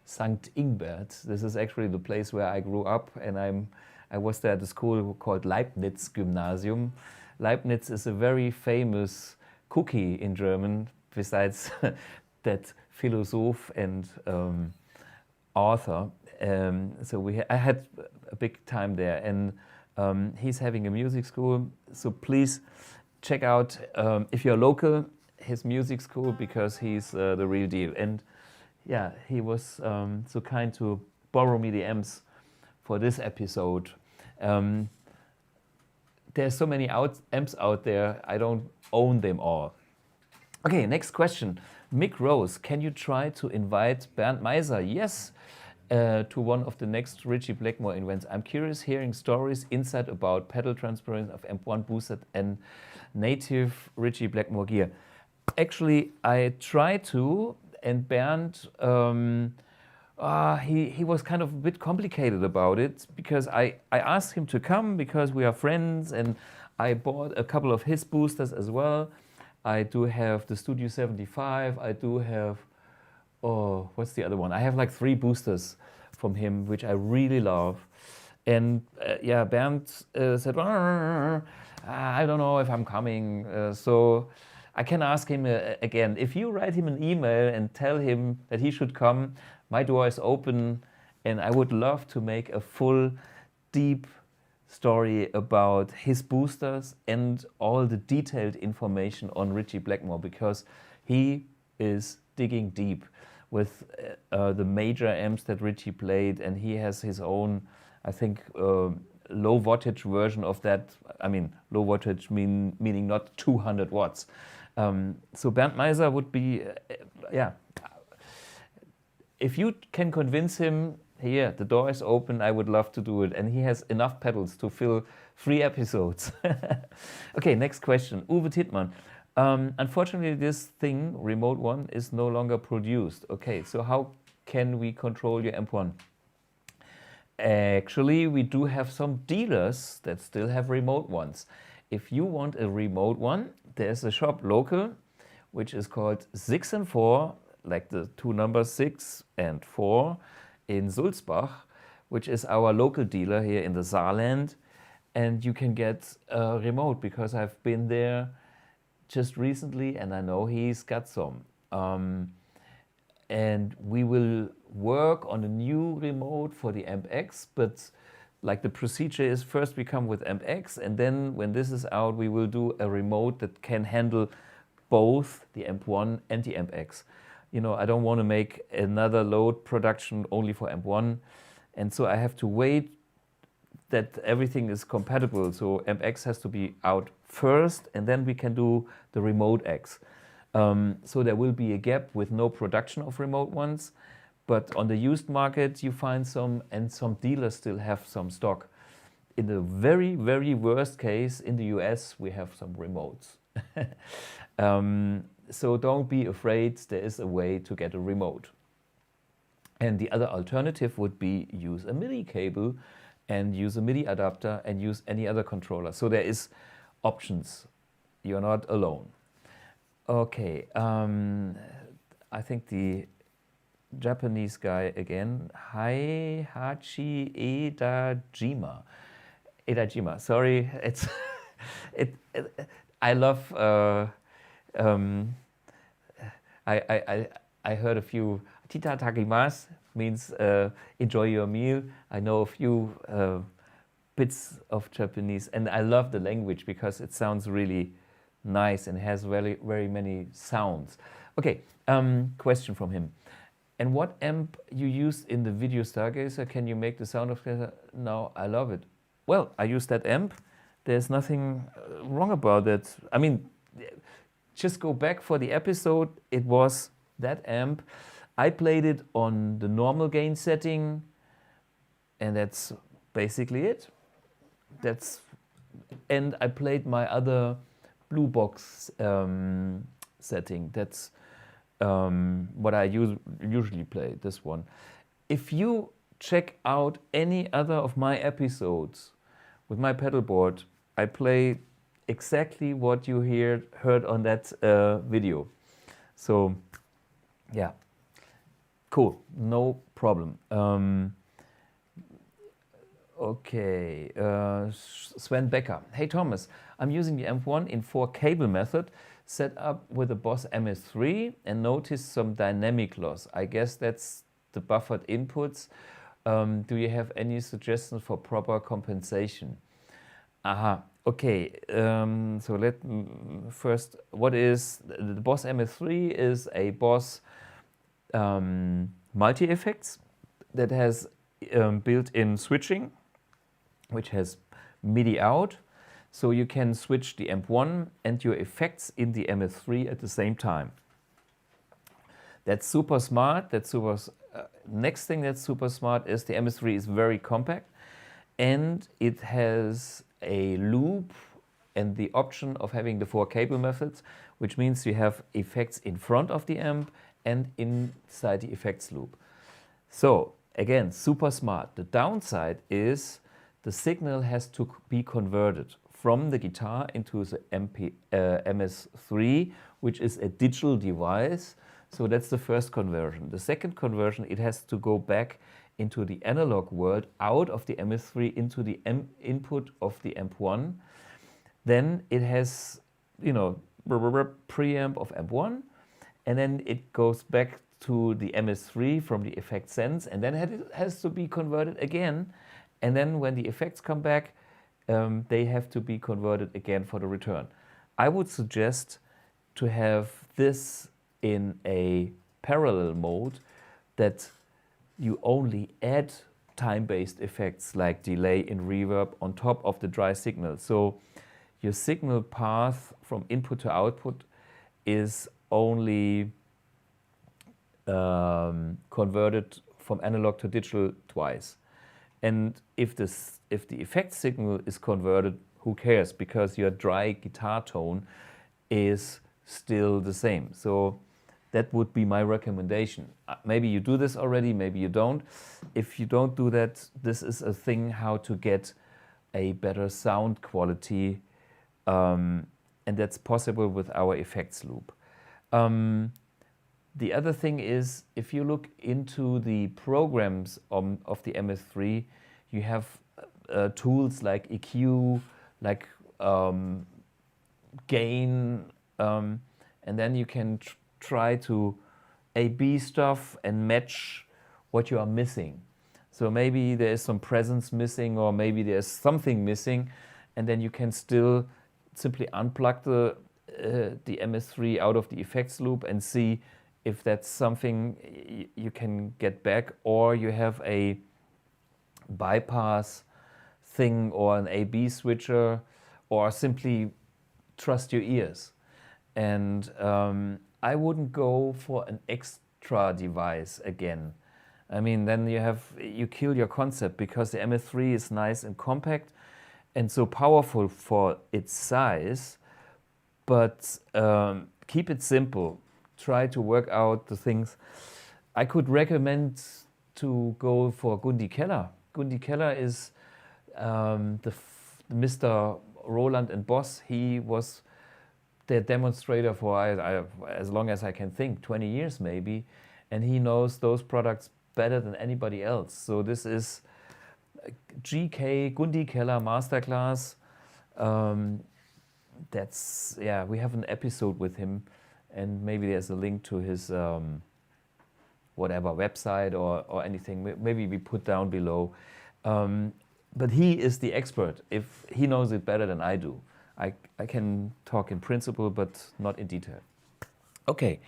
St. Ingbert. This is actually the place where I grew up, and I was there at a school called Leibniz Gymnasium. Leibniz is a very famous cookie in German, besides that philosoph and author. So I had a big time there, and he's having a music school. So please check out, if you're local, his music school, because he's the real deal. And yeah, he was so kind to borrow me the amps for this episode. There's so many amps out there, I don't own them all. Okay, next question. Mick Rose, can you try to invite Bernd Meiser? Yes, to one of the next Ritchie Blackmore events. I'm curious hearing stories inside about pedal transparency of AMP1 boosted and native Ritchie Blackmore gear. Actually, I tried to, and Bernd, he was kind of a bit complicated about it because I asked him to come because we are friends, and I bought a couple of his boosters as well. I do have the Studio 75, I do have, oh, what's the other one? I have like 3 boosters from him, which I really love. And yeah, Bernd said, I don't know if I'm coming. So I can ask him again. If you write him an email and tell him that he should come, my door is open, and I would love to make a full, deep story about his boosters and all the detailed information on Ritchie Blackmore, because he is digging deep with the major amps that Ritchie played, and he has his own, I think, low wattage version of that. I mean, low wattage meaning not 200 watts. So Bernd Meiser would be, yeah. If you can convince him, here, the door is open, I would love to do it. And he has enough pedals to fill 3 episodes. Okay, next question. Uwe Tittmann. Unfortunately, this thing, Remote One, is no longer produced. Okay, so how can we control your AMP1? Actually, we do have some dealers that still have Remote Ones. If you want a Remote One, there's a shop local, which is called 6 and 4, like the 2 numbers 6 and 4, in Sulzbach, which is our local dealer here in the Saarland. And you can get a remote because I've been there just recently and I know he's got some. And we will work on a new remote for the AMP-X, but like the procedure is first we come with AMP-X, and then when this is out, we will do a remote that can handle both the AMP1 and the AMP-X. You know, I don't want to make another load production only for AMP1, and so I have to wait that everything is compatible. So AMP-X has to be out first, and then we can do the Remote X. So there will be a gap with no production of Remote Ones, but on the used market you find some, and some dealers still have some stock. In the very, very worst case, in the US, we have some remotes. So don't be afraid, there is a way to get a remote. And the other alternative would be use a MIDI cable and use a MIDI adapter and use any other controller. So there is options. You're not alone. Okay, I think the Japanese guy again, Hachi Edajima. Sorry, it's I love. I heard a few. Tita takimasu means enjoy your meal. I know a few bits of Japanese, and I love the language because it sounds really nice and has very, very many sounds. Okay, question from him. And what amp you used in the video Stargazer? Can you make the sound of that? No, I love it. Well, I use that amp. There's nothing wrong about that. I mean, just go back for the episode. It was that amp. I played it on the normal gain setting, and that's basically it. And I played my other blue box setting. That's what I usually play, this one. If you check out any other of my episodes with my pedal board, I play exactly what you heard on that video. So, yeah, cool, no problem. Okay, Sven Becker. Hey Thomas, I'm using the AMP1 in 4 cable method, set up with a Boss MS3 and noticed some dynamic loss. I guess that's the buffered inputs. Do you have any suggestions for proper compensation? Aha, okay, so first, what is, the Boss MS3 is a Boss multi-effects that has built-in switching, which has MIDI out, so you can switch the AMP1 and your effects in the MS3 at the same time. That's super smart. Next thing that's super smart is the MS3 is very compact, and it has a loop and the option of having the 4 cable methods, which means you have effects in front of the amp and inside the effects loop. So again, super smart. The downside is the signal has to be converted from the guitar into the MS3, which is a digital device. So that's the first conversion. The second conversion, it has to go back into the analog world, out of the MS3 into the input of the AMP1. Then it has, you know, preamp of AMP1, and then it goes back to the MS3 from the effect sense, and then it has to be converted again. And then when the effects come back, they have to be converted again for the return. I would suggest to have this in a parallel mode, that you only add time-based effects like delay and reverb on top of the dry signal. So your signal path from input to output is only converted from analog to digital twice. And if the effect signal is converted, who cares? Because your dry guitar tone is still the same. So that would be my recommendation. Maybe you do this already, maybe you don't. If you don't do that, this is a thing how to get a better sound quality, and that's possible with our effects loop. The other thing is, if you look into the programs of the MS3, you have tools like EQ, like gain, and then you can try to A/B stuff and match what you are missing. So maybe there is some presence missing, or maybe there's something missing, and then you can still simply unplug the MS3 out of the effects loop and see if that's something you can get back, or you have a bypass thing or an A/B switcher, or simply trust your ears. And I wouldn't go for an extra device again. I mean, then you kill your concept, because the MS3 is nice and compact and so powerful for its size, but keep it simple. Try to work out the things. I could recommend to go for Gundi Keller. Gundi Keller is Mr. Roland and Boss. He was the demonstrator for as long as I can think, 20 years maybe, and he knows those products better than anybody else. So this is GK Gundi Keller Masterclass. That's, yeah, we have an episode with him, and maybe there's a link to his whatever website or anything. Maybe we put down below. But he is the expert. If he knows it better than I do. I can talk in principle, but not in detail. Okay.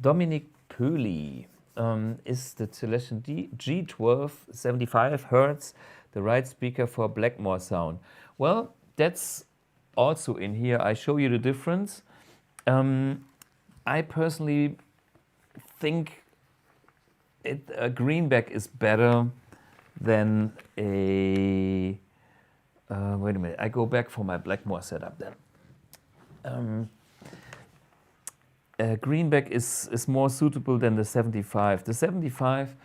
Dominic Pöli is the Celestion G12 75 Hertz, the right speaker for Blackmore sound. Well, that's also in here. I show you the difference. I personally think a greenback is better than a... wait a minute, I go back for my Blackmore setup then. Greenback is more suitable than the 75. The 75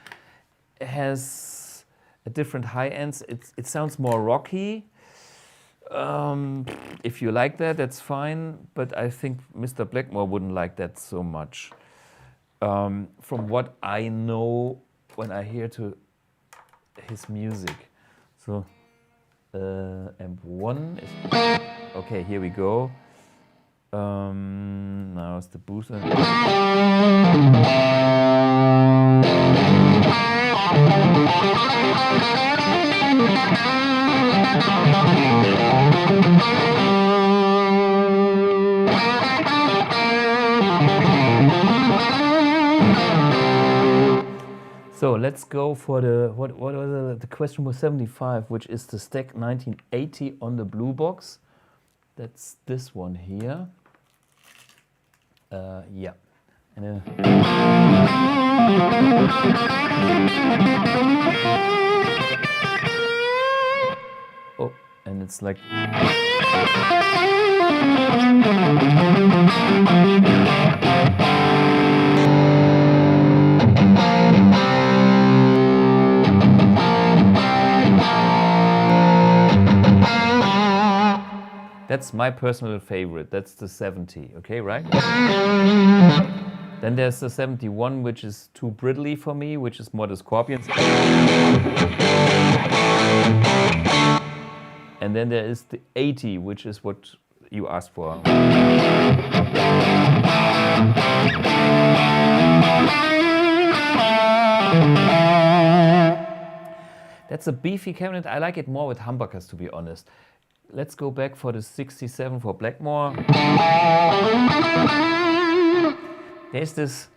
has a different high ends. It sounds more rocky. If you like that, that's fine. But I think Mr. Blackmore wouldn't like that so much. From what I know when I hear to his music. So AMP1 is... Okay, here we go. Now it's the booster. So let's go for the, what was the question was 75, which is the stack 1980 on the blue box. That's this one here. Yeah. And, oh, and it's like... That's my personal favorite. That's the 70, okay, right? Then there's the 71, which is too brittly for me, which is more the Scorpions. And then there is the 80, which is what you asked for. That's a beefy cabinet. I like it more with humbuckers, to be honest. Let's go back for the 67 for Blackmore. There's this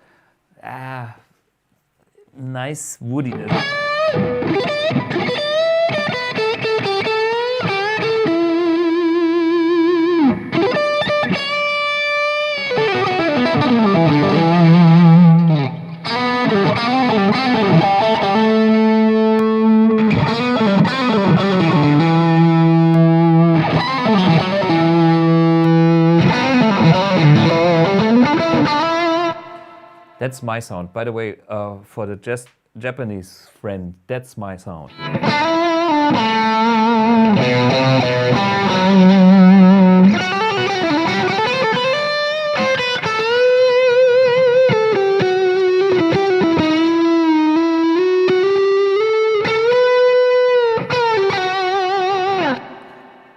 nice woodiness. That's my sound. By the way, for the Japanese friend, that's my sound.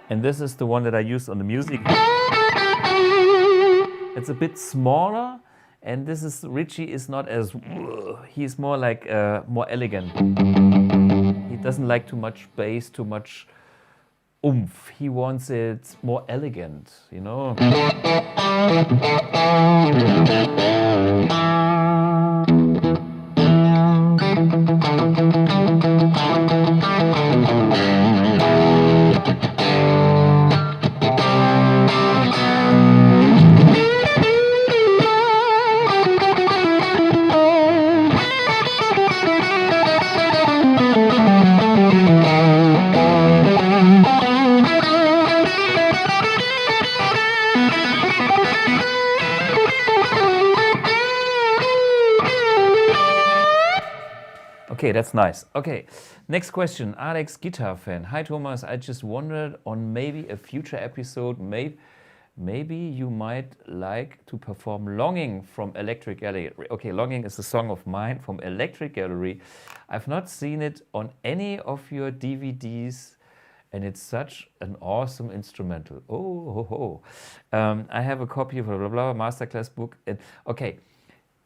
And this is the one that I use on the music. It's a bit smaller. And this is, Ritchie is not as, he's more like, more elegant. He doesn't like too much bass, too much oomph. He wants it more elegant, you know? Okay, that's nice. Okay, next question. Alex, guitar fan. Hi Thomas, I just wondered on maybe a future episode, maybe you might like to perform Longing from Electric Gallery. Okay, Longing is a song of mine from Electric Gallery. I've not seen it on any of your DVDs and it's such an awesome instrumental. Oh, ho, ho. I have a copy of a Rabea Masterclass book. And, okay.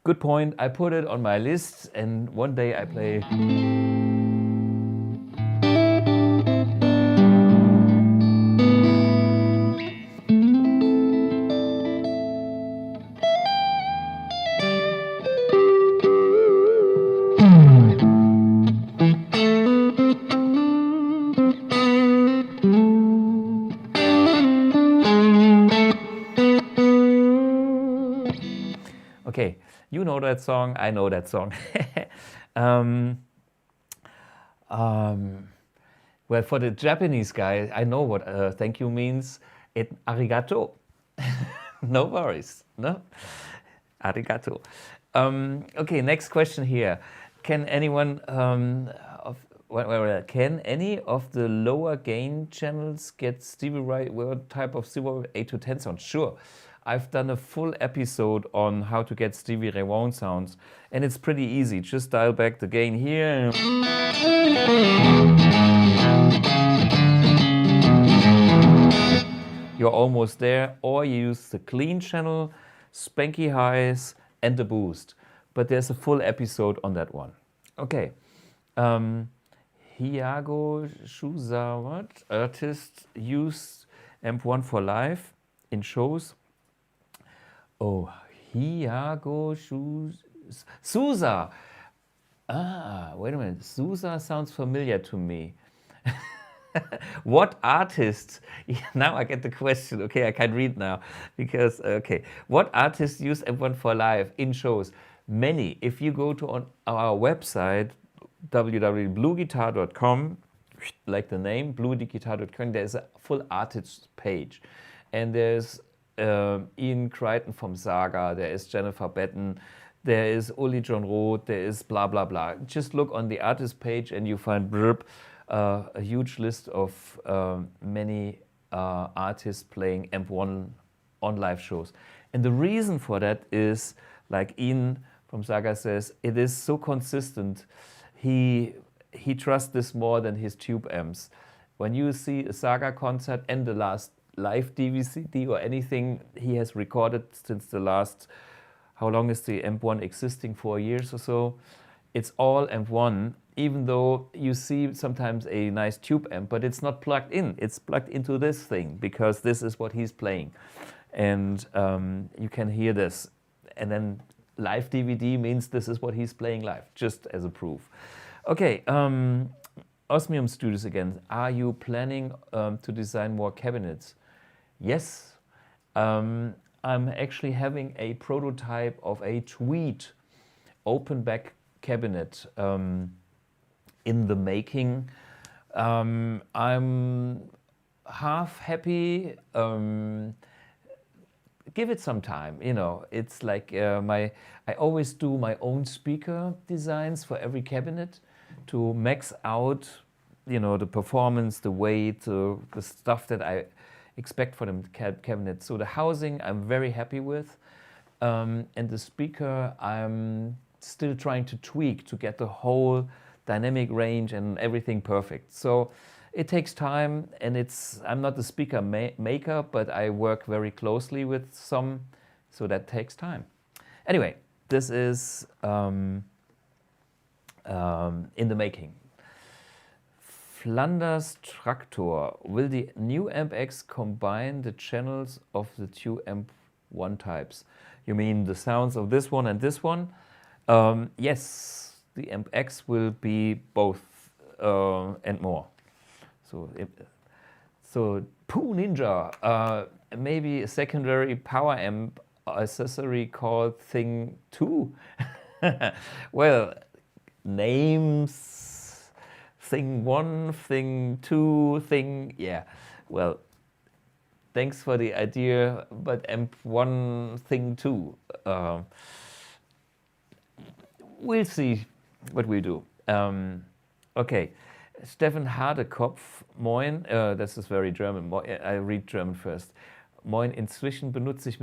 Good point. I put it on my list and one day I play. Okay. You know that song, I know that song. Well, for the Japanese guy, I know what thank you means. Arigato. No worries. No? Arigato. Okay, next question here. Can anyone can any of the lower gain channels get Stevie Ray type of 8 to 10 sound? Sure. I've done a full episode on how to get Stevie Ray Vaughan sounds, and it's pretty easy. Just dial back the gain here. You're almost there, or you use the clean channel, spanky highs, and the boost. But there's a full episode on that one. Okay. Hiago Shuza, what? Artist used AMP1 for live in shows. Oh, Hiago Souza. Ah, wait a minute. Sousa sounds familiar to me. What artists, now I get the question, okay, I can read now, because, okay, what artists use AMP1 for live in shows? Many. If you go to on our website, www.bluguitar.com, like the name, bluguitar.com, there's a full artists page. And there's Ian Crichton from Saga, there is Jennifer Batten, there is Uli John Roth, there is blah, blah, blah. Just look on the artist page and you find a huge list of many artists playing AMP1 on live shows. And the reason for that is, like Ian from Saga says, it is so consistent. He trusts this more than his tube amps. When you see a Saga concert and the last live DVD or anything he has recorded since the last, how long is the AMP1 existing, 4 years or so, it's all AMP1, even though you see sometimes a nice tube amp, but it's not plugged in. It's plugged into this thing because this is what he's playing. And you can hear this. And then live DVD means this is what he's playing live, just as a proof. Okay, Osmium Studios again. Are you planning to design more cabinets? Yes. I'm actually having a prototype of a tweed open back cabinet in the making. I'm half happy. Give it some time, you know. It's like I always do my own speaker designs for every cabinet to max out, you know, the performance, the weight, the stuff that I expect for the cabinet. So the housing I'm very happy with, and the speaker I'm still trying to tweak to get the whole dynamic range and everything perfect. So it takes time, and I'm not the speaker maker, but I work very closely with some, so that takes time. Anyway, this is in the making. Flanders Traktor. Will the new AMP-X combine the channels of the two AMP1 types? You mean the sounds of this one and this one? Yes, the AMP-X will be both and more. So Poo Ninja, maybe a secondary power amp accessory called Thing 2. Well, names, Thing 1, Thing 2, Thing, yeah. Well, thanks for the idea, but AMP1, Thing 2. We'll see what we do. Okay. Steffen Hardekopf, moin, das ist very German, I read German first. Moin, inzwischen benutzen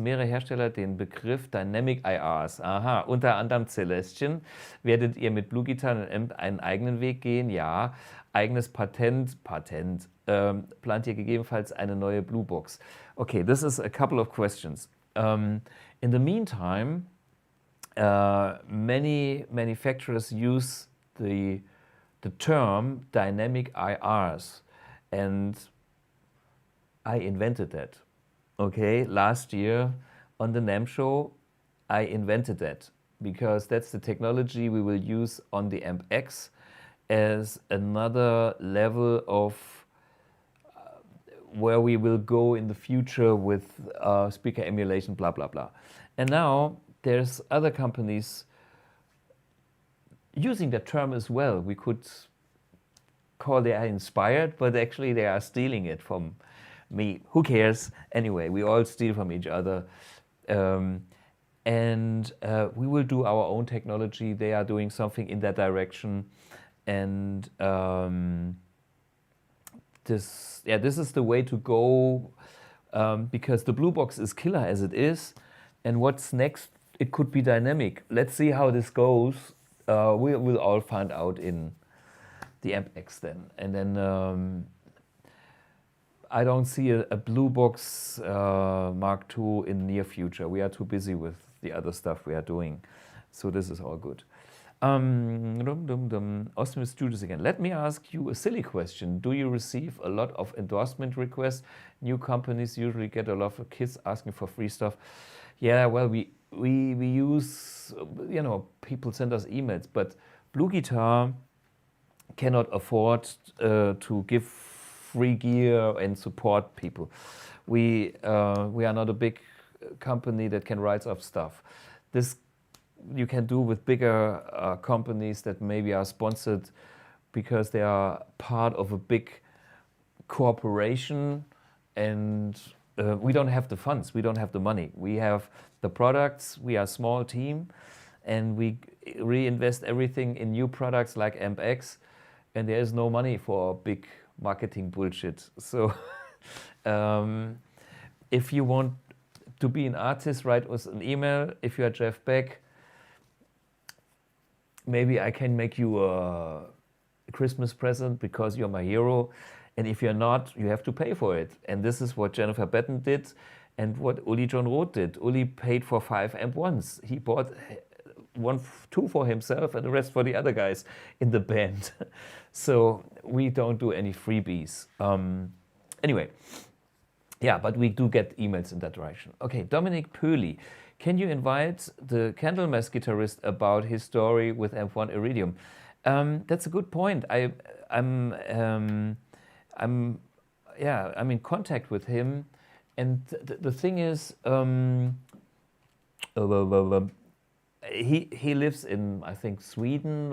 mehrere Hersteller den Begriff Dynamic IRs. Aha, unter anderem Celestion. Werdet ihr mit BluGuitar und AMP einen eigenen Weg gehen? Ja. Eigenes Patent. Plant ihr gegebenenfalls eine neue Bluebox? Okay, this is a couple of questions. In the meantime, many manufacturers use the term dynamic IRs, and I invented that. Okay, last year on the NAMM show, I invented that because that's the technology we will use on the AMP-X as another level of where we will go in the future with speaker emulation, blah, blah, blah. And now there's other companies using that term as well. We could call they are inspired, but actually they are stealing it from me. Who cares? Anyway, we all steal from each other. And we will do our own technology. They are doing something in that direction. And this is the way to go, because the Blue Box is killer as it is. And what's next? It could be dynamic. Let's see how this goes. We will all find out in the AMP-X then. And then I don't see a Blue Box Mark II in the near future. We are too busy with the other stuff we are doing. So this is all good. Osmium Studios again. Let me ask you a silly question. Do you receive a lot of endorsement requests? New companies usually get a lot of kids asking for free stuff. Yeah, well, we use, you know, people send us emails, but BluGuitar cannot afford to give free gear and support people. We are not a big company that can write off stuff. This you can do with bigger companies that maybe are sponsored because they are part of a big corporation, and we don't have the funds, we don't have the money. We have the products, we are a small team, and we reinvest everything in new products like AMP1, and there is no money for big marketing bullshit. So if you want to be an artist, write us an email. If you are Jeff Beck, maybe I can make you a Christmas present because you're my hero. And if you're not, you have to pay for it. And this is what Jennifer Batten did and what Uli John Roth did. Uli paid for 5 AMP1s. He bought two for himself and the rest for the other guys in the band. So we don't do any freebies. Anyway, yeah, but we do get emails in that direction. Okay, Dominic Pöhli. Can you invite the Candlemass guitarist about his story with AMP1 Iridium? That's a good point. I'm in contact with him, and the thing is, he lives in, I think, Sweden.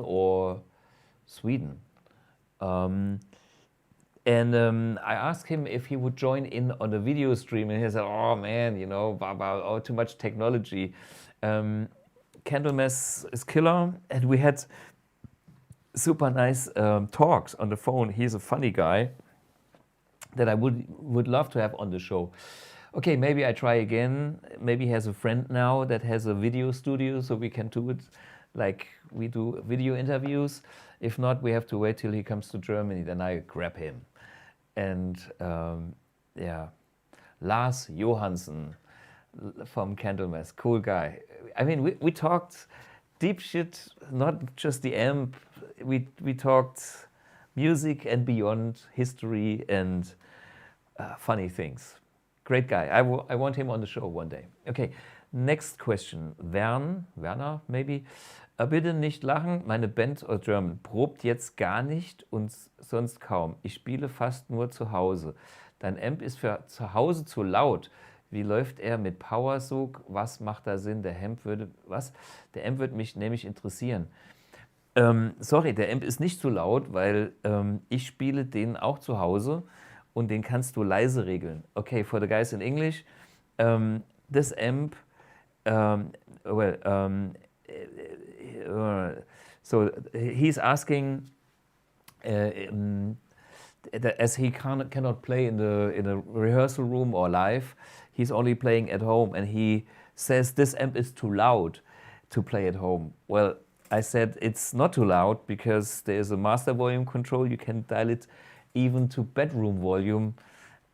And I asked him if he would join in on the video stream, and he said, "Oh man, you know, too much technology." Candlemass is killer, and we had super nice talks on the phone. He's a funny guy that I would love to have on the show. Okay, maybe I try again. Maybe he has a friend now that has a video studio, so we can do it like we do video interviews. If not, we have to wait till he comes to Germany, then I grab him. And yeah, Lars Johansson from Candlemass, cool guy. I mean, we talked deep shit, not just the amp. We talked music and beyond, history and funny things. Great guy. I want him on the show one day. Okay, next question. Werner, maybe. Bitte nicht lachen, meine Band aus German probt jetzt gar nicht und sonst kaum. Ich spiele fast nur zu Hause. Dein Amp ist für zu Hause zu laut. Wie läuft er mit Powersog? Was macht da Sinn? Der Amp würde mich nämlich interessieren. Sorry, der Amp ist nicht zu laut, weil ich spiele den auch zu Hause und den kannst du leise regeln. Okay, for the guys in English, this amp, so he's asking, as he cannot play in a rehearsal room or live, he's only playing at home, and he says this amp is too loud to play at home. Well, I said it's not too loud because there is a master volume control. You can dial it even to bedroom volume,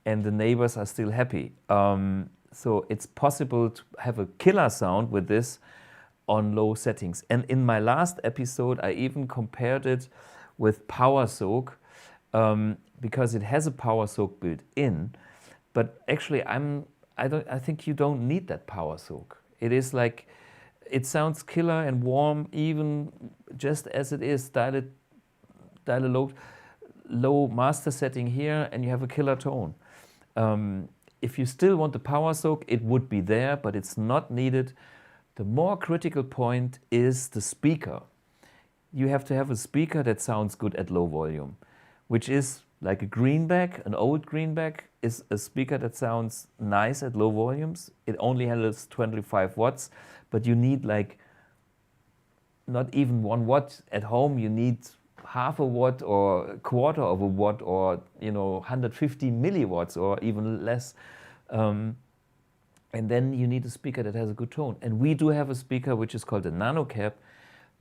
and the neighbors are still happy. So it's possible to have a killer sound with this on low settings. And in my last episode, I even compared it with Powersog because it has a Powersog built in. But actually, I think you don't need that Powersog. It is like, it sounds killer and warm even just as it is. Dial a low master setting here, and you have a killer tone. If you still want the Powersog, it would be there, but it's not needed. The more critical point is the speaker. You have to have a speaker that sounds good at low volume, which is like a greenback. An old greenback is a speaker that sounds nice at low volumes. It only handles 25 watts, but you need like not even 1 watt at home. You need half a watt or a quarter of a watt, or 150 milliwatts or even less. And then you need a speaker that has a good tone. And we do have a speaker which is called a Nano Cap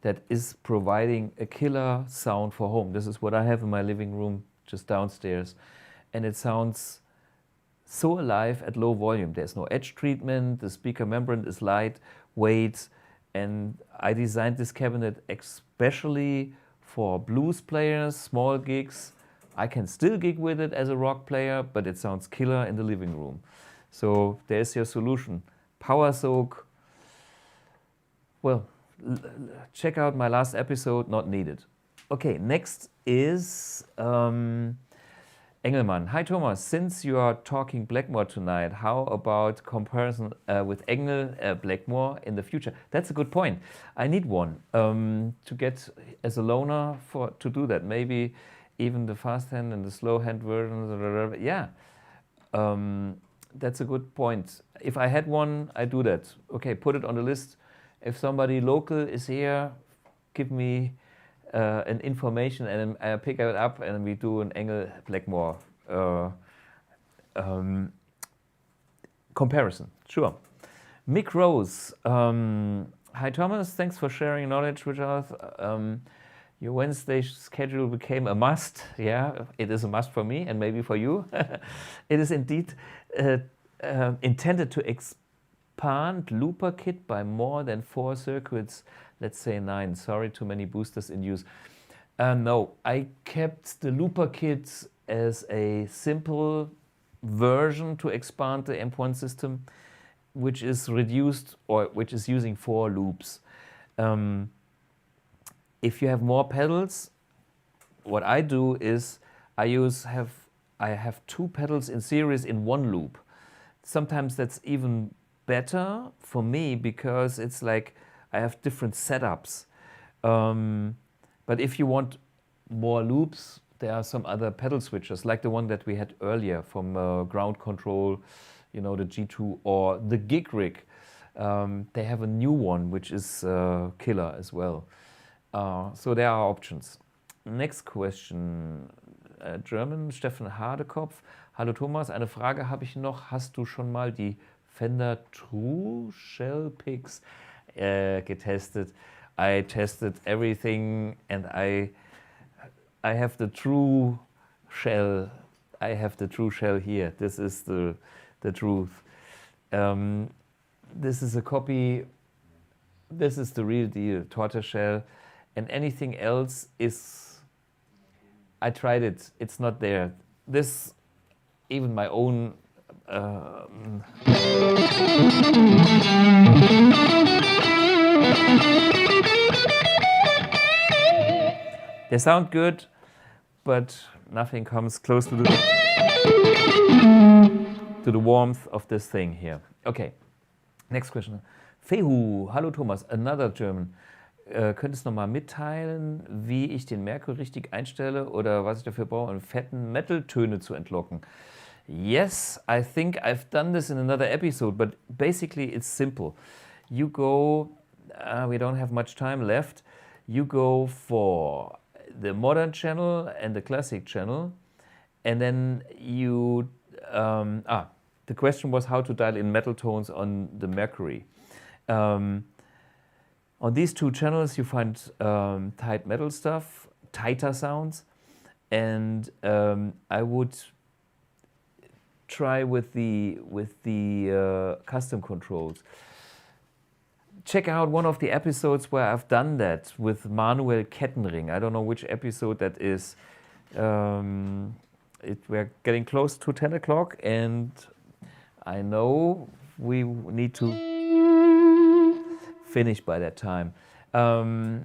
that is providing a killer sound for home. This is what I have in my living room just downstairs. And it sounds so alive at low volume. There's no edge treatment. The speaker membrane is lightweight. And I designed this cabinet especially for blues players, small gigs. I can still gig with it as a rock player, but it sounds killer in the living room. So there's your solution. Power soak, well, check out my last episode, not needed. Okay, next is Engelmann. Hi Thomas, since you are talking Blackmore tonight, how about comparison with Engel Blackmore in the future? That's a good point. I need one to get as a loaner to do that. Maybe even the fast hand and the slow hand versions. Yeah, that's a good point. If I had one, I'd do that. Okay, put it on the list. If somebody local is here, give me an information and I pick it up and we do an Engel Blackmore comparison. Sure. Mick Rose. Hi Thomas, thanks for sharing knowledge with us. Your Wednesday schedule became a must. Yeah, it is a must for me and maybe for you. It is indeed intended to expand looper kit by more than 4 circuits. Let's say 9. Sorry, too many boosters in use. No, I kept the looper kit as a simple version to expand the AMP1 system, which is reduced or which is using 4 loops. If you have more pedals, what I do is I have 2 pedals in series in 1 loop. Sometimes that's even better for me because it's like I have different setups. But if you want more loops, there are some other pedal switches, like the one that we had earlier from Ground Control, you know, the G2 or the Gig Rig. They have a new one, which is killer as well. So there are options. Next question. German, Steffen Hadekopf. Hallo Thomas, eine Frage habe ich noch. Hast du schon mal die Fender True Shell Picks getestet? I tested everything and I have the true shell. I have the true shell here. This is the truth. This is a copy. This is the real deal, tortoise shell. And anything else is, I tried it, it's not there. This, even my own they sound good, but nothing comes close to the warmth of this thing here. Okay, next question. Fehu, hallo Thomas, another German. Könntest du nochmal mitteilen, wie ich den Mercury richtig einstelle oder was ich dafür brauche, um fetten Metal-Töne zu entlocken? Yes, I think I've done this in another episode, but basically it's simple. You go, we don't have much time left, you go for the modern channel and the classic channel, and then you, the question was how to dial in metal tones on the Mercury. On these 2 channels you find tight metal stuff, tighter sounds, and I would try with the custom controls. Check out one of the episodes where I've done that with Manuel Kettenring. I don't know which episode that is. We're getting close to 10 o'clock and I know we need to finish by that time.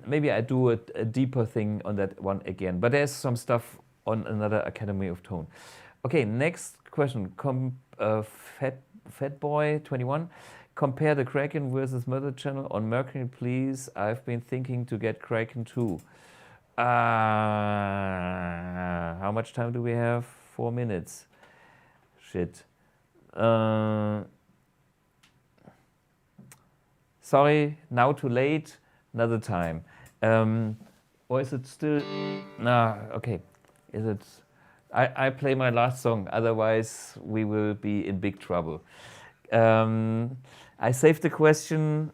Maybe I do a deeper thing on that one again, but there's some stuff on another Academy of Tone. Okay, next question. Fatboy21. Compare the Kraken versus Mother Channel on Mercury, please. I've been thinking to get Kraken too. How much time do we have? 4 minutes. Shit. Sorry, now too late, another time. Or is it still? Nah, okay. Is it? I play my last song, otherwise we will be in big trouble. I saved the question.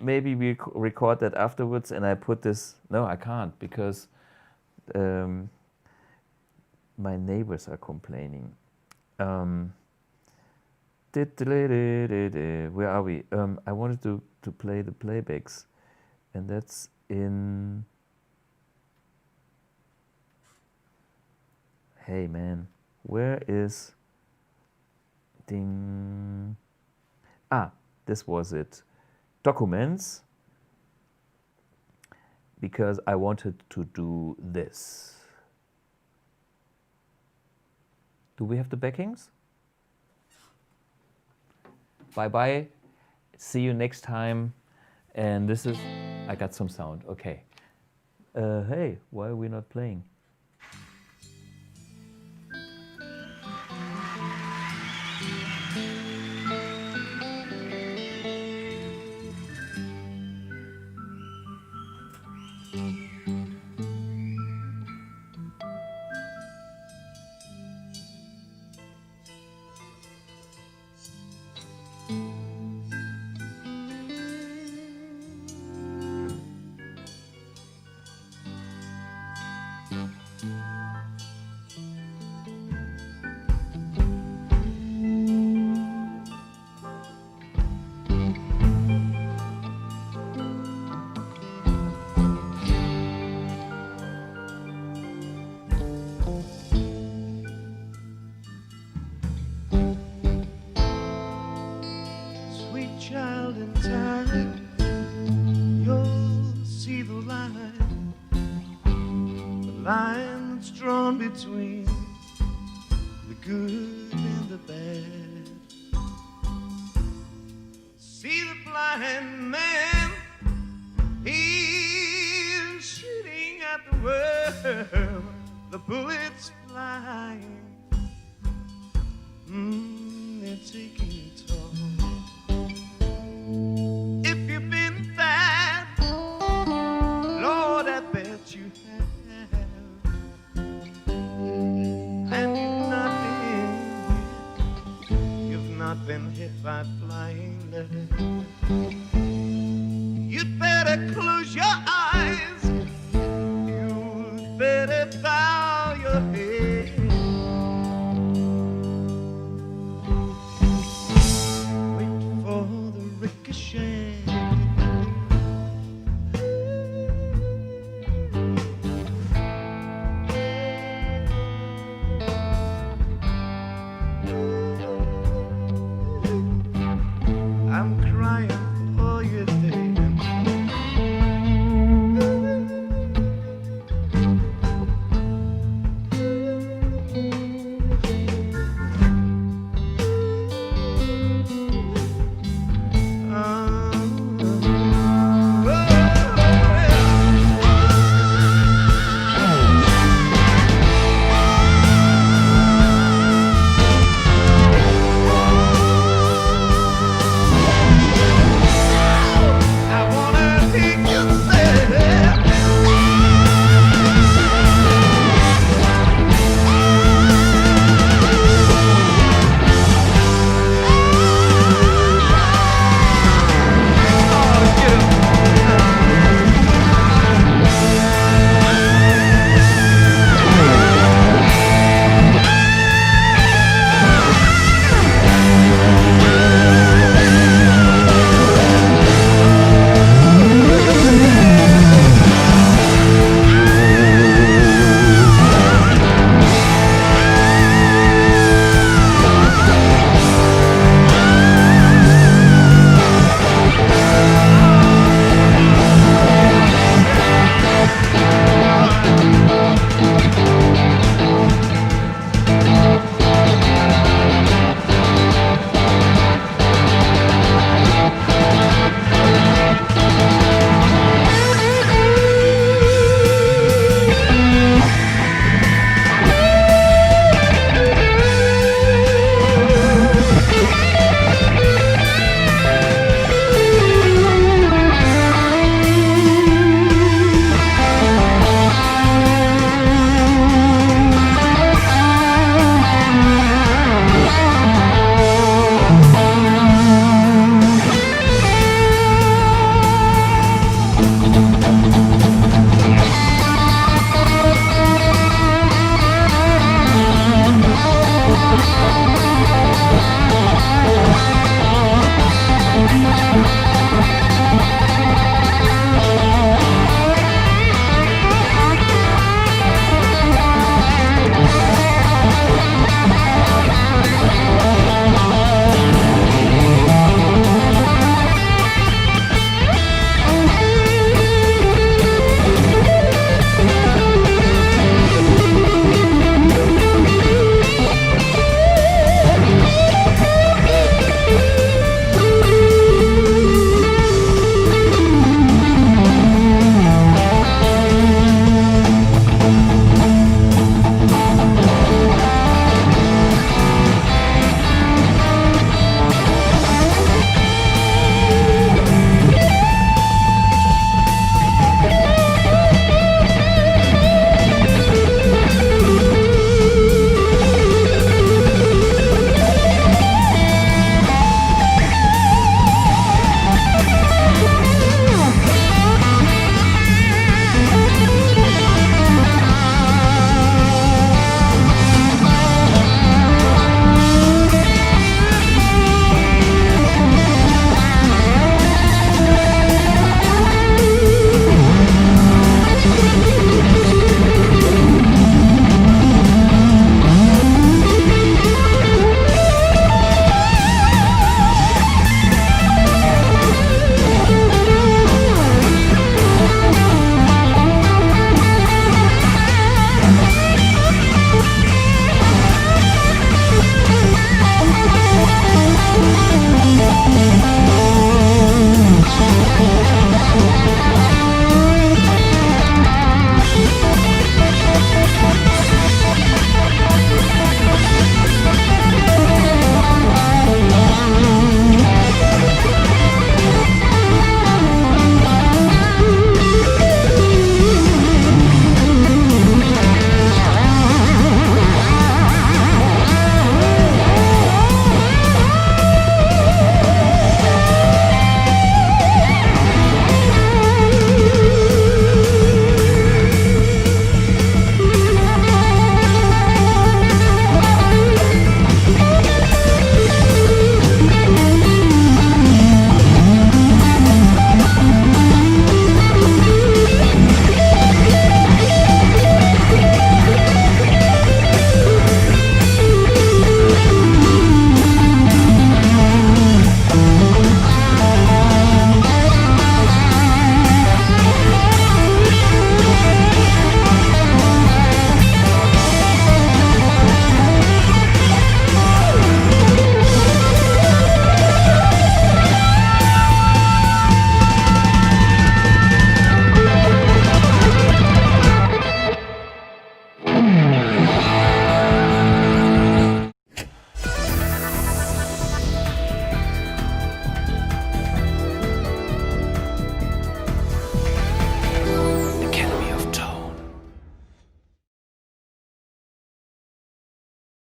Maybe we record that afterwards and I put this. No, I can't because my neighbors are complaining. Where are we? I wanted to play the playbacks, and that's in. Hey man, where is ding? this was it. Documents, because I wanted to do this. Do we have the backings? Bye-bye. See you next time. And this is, I got some sound, okay. Hey, why are we not playing? Between the good and the bad. See the blind man, he's shooting at the world, the bullets flying, they're taking a toll. If you've been bad, Lord, I bet you have. And you've not been hit by flies.